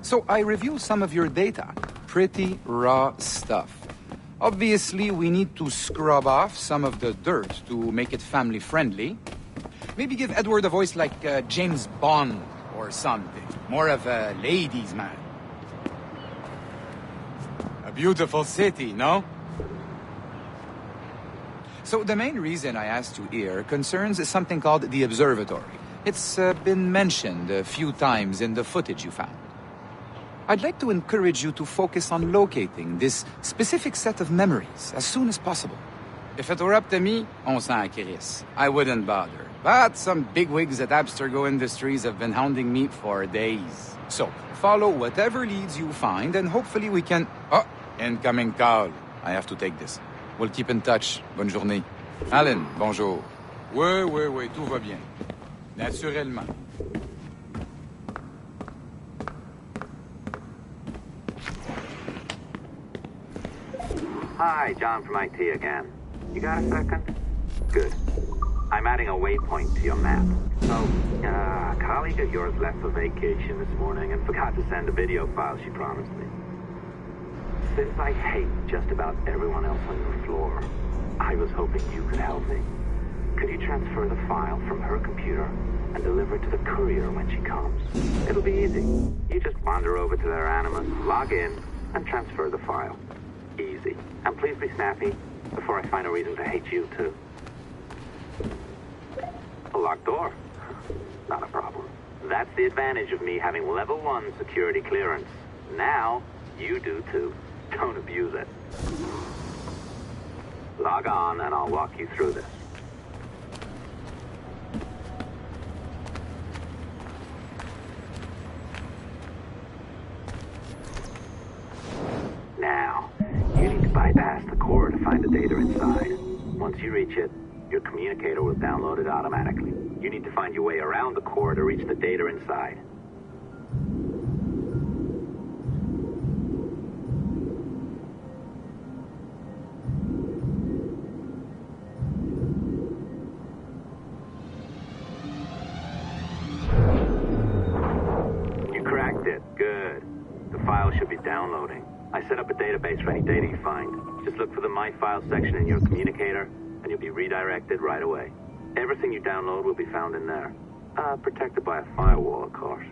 So I reviewed some of your data. Pretty raw stuff. Obviously, we need to scrub off some of the dirt to make it family-friendly. Maybe give Edward a voice like James Bond or something. More of a ladies' man. A beautiful city, no? So the main reason I asked you here concerns something called the observatory. It's been mentioned a few times in the footage you found. I'd like to encourage you to focus on locating this specific set of memories as soon as possible. If it were up to me, on s'en crisse. I wouldn't bother. But some bigwigs at Abstergo Industries have been hounding me for days. So, follow whatever leads you find, and hopefully we can... Oh, incoming call. I have to take this. We'll keep in touch. Bonne journée. Alan, bonjour. Oui, tout va bien. Naturellement. Hi, John from IT again. You got a second? Good. I'm adding a waypoint to your map. So, a colleague of yours left for vacation this morning and forgot to send a video file she promised me. Since I hate just about everyone else on your floor, I was hoping you could help me. Could you transfer the file from her computer and deliver it to the courier when she comes? It'll be easy. You just wander over to their Animus, log in, and transfer the file. Easy. And please be snappy before I find a reason to hate you, too. A locked door? Not a problem. That's the advantage of me having level 1 security clearance. Now, you do, too. Don't abuse it. Log on, and I'll walk you through this. Now, you need to bypass the core to find the data inside. Once you reach it, your communicator will download it automatically. You need to find your way around the core to reach the data inside. You cracked it. Good. The file should be downloading. I set up a database for any data you find. Just look for the My Files section in your communicator, and you'll be redirected right away. Everything you download will be found in there. Protected by a firewall, of course.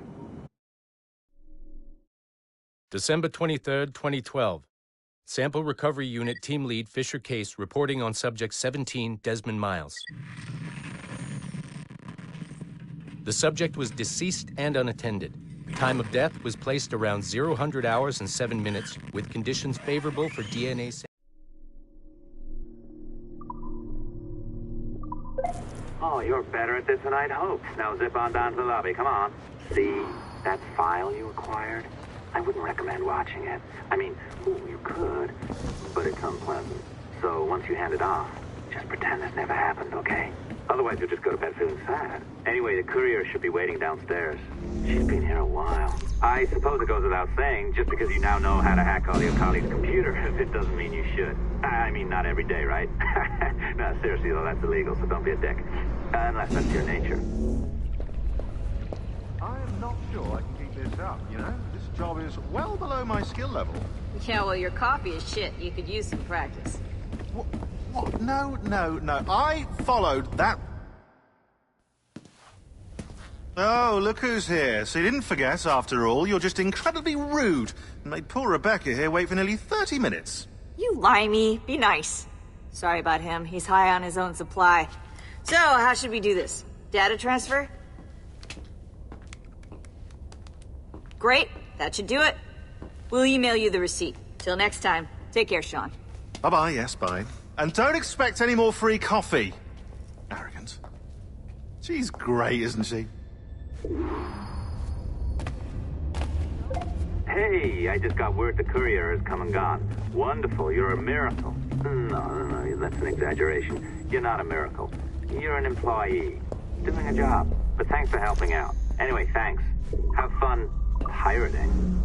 December 23rd, 2012. Sample Recovery Unit Team Lead Fisher Case reporting on Subject 17, Desmond Miles. The subject was deceased and unattended. Time of death was placed around 0000 hours and 7 minutes, with conditions favorable for DNA sampling. Oh, you're better at this than I'd hoped. Now zip on down to the lobby. Come on. See that file you acquired? I wouldn't recommend watching it. I mean, you could, but it's unpleasant. So once you hand it off, just pretend this never happened, okay? Otherwise, you'll just go to bed feeling sad. Anyway, the courier should be waiting downstairs. She's been here a while. I suppose it goes without saying, just because you now know how to hack all your colleagues' computers, it doesn't mean you should. I mean, not every day, right? No, seriously, though, that's illegal, so don't be a dick. Unless that's your nature. I am not sure I can keep this up, you know? This job is well below my skill level. Yeah, well, your copy is shit. You could use some practice. What? No. I followed that... Oh, look who's here. So you didn't forget, after all. You're just incredibly rude and made poor Rebecca here wait for nearly 30 minutes. You limey. Be nice. Sorry about him. He's high on his own supply. So, how should we do this? Data transfer? Great. That should do it. We'll email you the receipt. Till next time. Take care, Sean. Bye-bye, yes, bye. And don't expect any more free coffee. Arrogant. She's great, isn't she? Hey, I just got word the courier has come and gone. Wonderful, you're a miracle. No, that's an exaggeration. You're not a miracle. You're an employee, doing a job. But thanks for helping out. Anyway, thanks. Have fun pirating.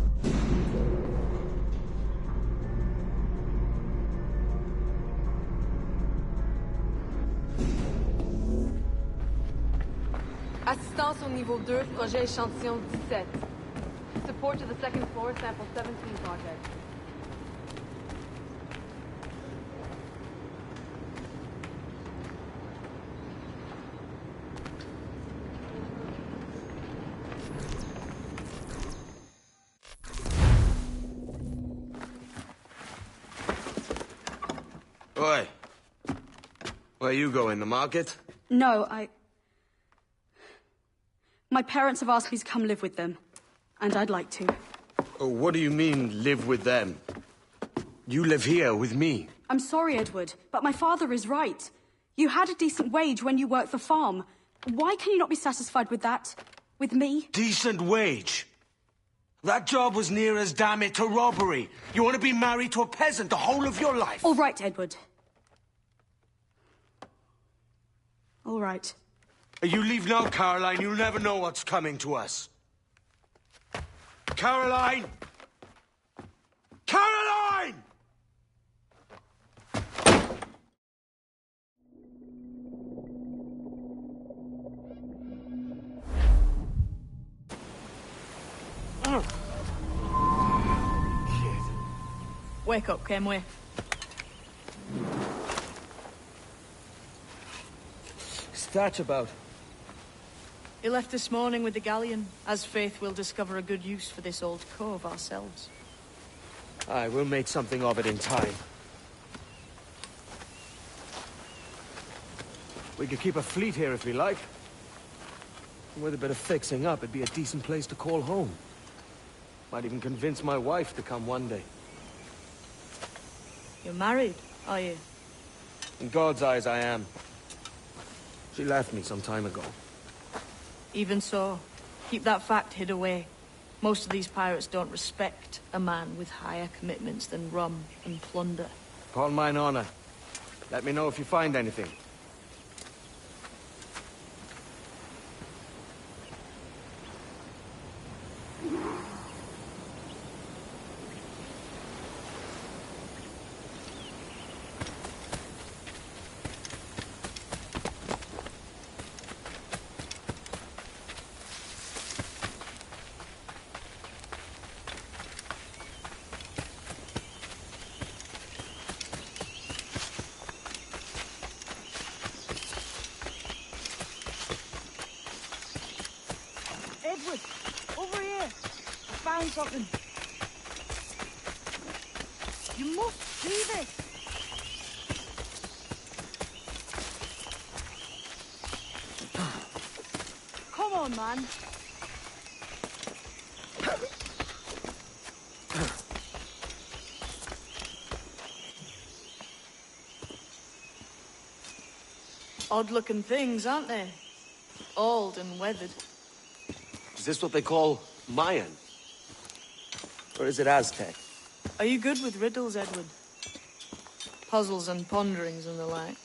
Assistance au niveau 2, projet échantillon 17. Support to the second floor, sample 17 project. Oi. Where you going, the market? No, My parents have asked me to come live with them. And I'd like to. Oh, what do you mean, live with them? You live here with me. I'm sorry, Edward, but my father is right. You had a decent wage when you worked the farm. Why can you not be satisfied with that? With me? Decent wage? That job was near as, damn it, to robbery. You want to be married to a peasant the whole of your life? All right, Edward. All right. You leave now, Caroline. You'll never know what's coming to us. Caroline! Caroline! Wake up, Kenway. What's that about? He left this morning with the galleon, as faith we'll discover a good use for this old cove ourselves. Aye, we'll make something of it in time. We could keep a fleet here if we like. With a bit of fixing up, it'd be a decent place to call home. Might even convince my wife to come one day. You're married, are you? In God's eyes, I am. She left me some time ago. Even so, keep that fact hid away. Most of these pirates don't respect a man with higher commitments than rum and plunder. Upon mine honor. Let me know if you find anything. Edward, over here. I found something. You must see this. Come on, man. Odd-looking things, aren't they? Old and weathered. Is this what they call Mayan? Or is it Aztec? Are you good with riddles, Edward? Puzzles and ponderings and the like?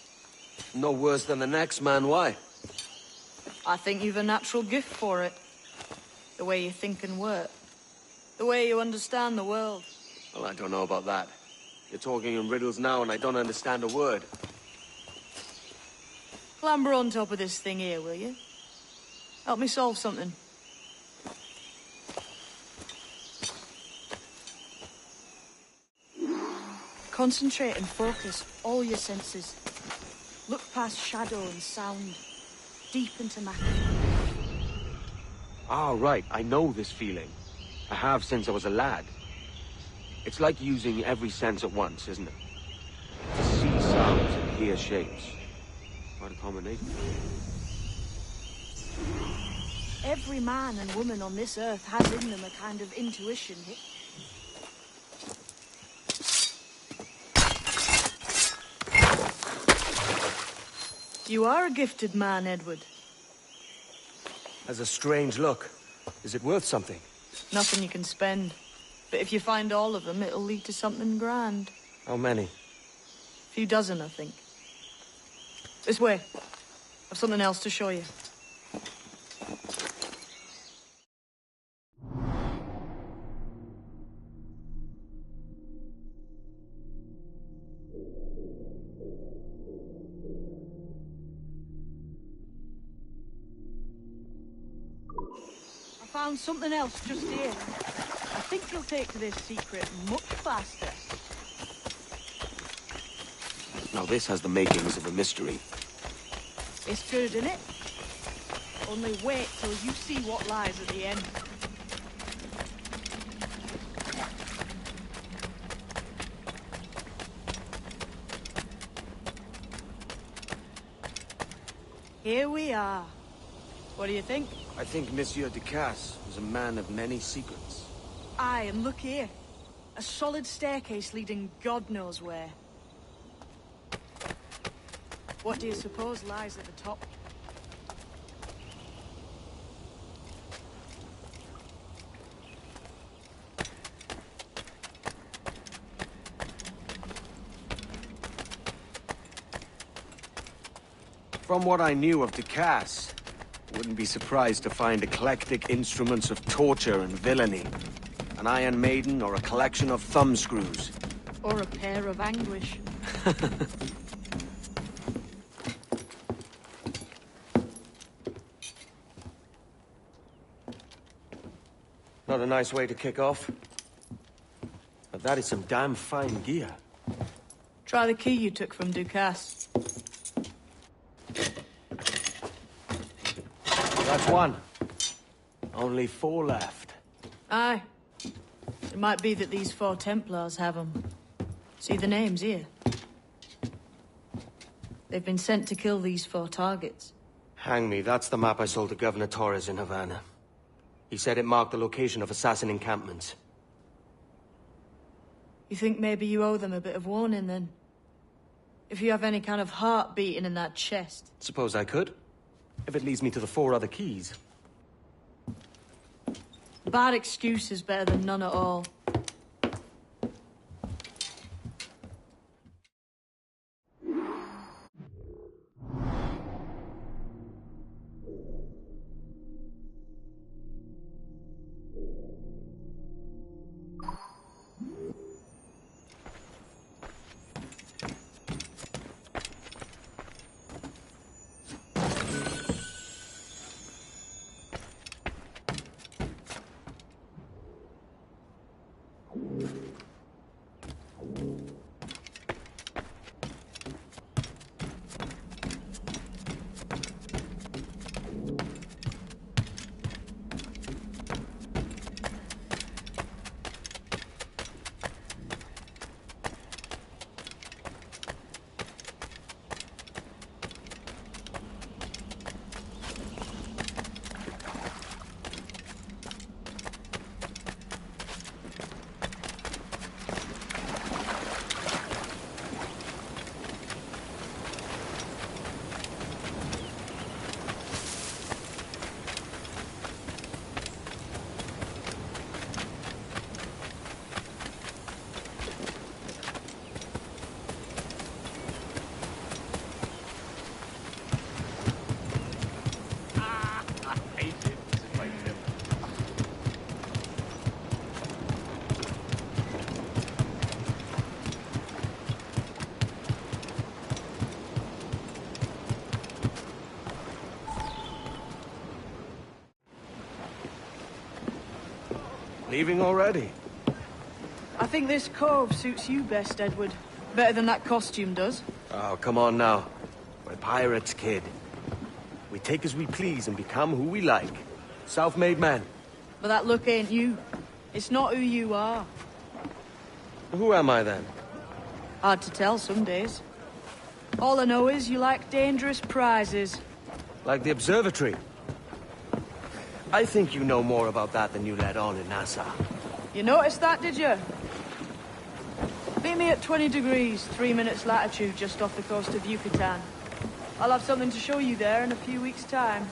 No worse than the next man, why? I think you've a natural gift for it. The way you think and work. The way you understand the world. Well, I don't know about that. You're talking in riddles now and I don't understand a word. Clamber on top of this thing here, will you? Help me solve something. Concentrate and focus all your senses. Look past shadow and sound, deep into matter. Ah, right. I know this feeling. I have since I was a lad. It's like using every sense at once, isn't it? To see sounds and hear shapes. Quite a combination. Every man and woman on this earth has in them a kind of intuition. You are a gifted man, Edward. Has a strange look. Is it worth something? Nothing you can spend. But if you find all of them, it'll lead to something grand. How many? A few dozen, I think. This way. I've something else to show you. I found something else just here. I think you'll take to this secret much faster. Now this has the makings of a mystery. It's good, isn't it? Only wait till you see what lies at the end. Here we are. What do you think? I think Monsieur Ducasse was a man of many secrets. Aye, and look here. A solid staircase leading God knows where. What do you suppose lies at the top? From what I knew of Ducasse, I wouldn't be surprised to find eclectic instruments of torture and villainy. An Iron Maiden or a collection of thumbscrews. Or a pair of anguish. Not a nice way to kick off. But that is some damn fine gear. Try the key you took from Ducasse. That's one. Only 4 left. Aye. It might be that these 4 Templars have them. See the names here? They've been sent to kill these 4 targets. Hang me, that's the map I sold to Governor Torres in Havana. He said it marked the location of assassin encampments. You think maybe you owe them a bit of warning, then? If you have any kind of heart beating in that chest. Suppose I could. If it leads me to the 4 other keys. Bad excuse is better than none at all. Leaving already? I think this cove suits you best, Edward. Better than that costume does. Oh, come on now. We're pirates, kid. We take as we please and become who we like. Self-made men. But that look ain't you. It's not who you are. Who am I, then? Hard to tell some days. All I know is you like dangerous prizes. Like the observatory. I think you know more about that than you let on in Nassau. You noticed that, did you? Meet me at 20 degrees, 3 minutes latitude, just off the coast of Yucatan. I'll have something to show you there in a few weeks' time.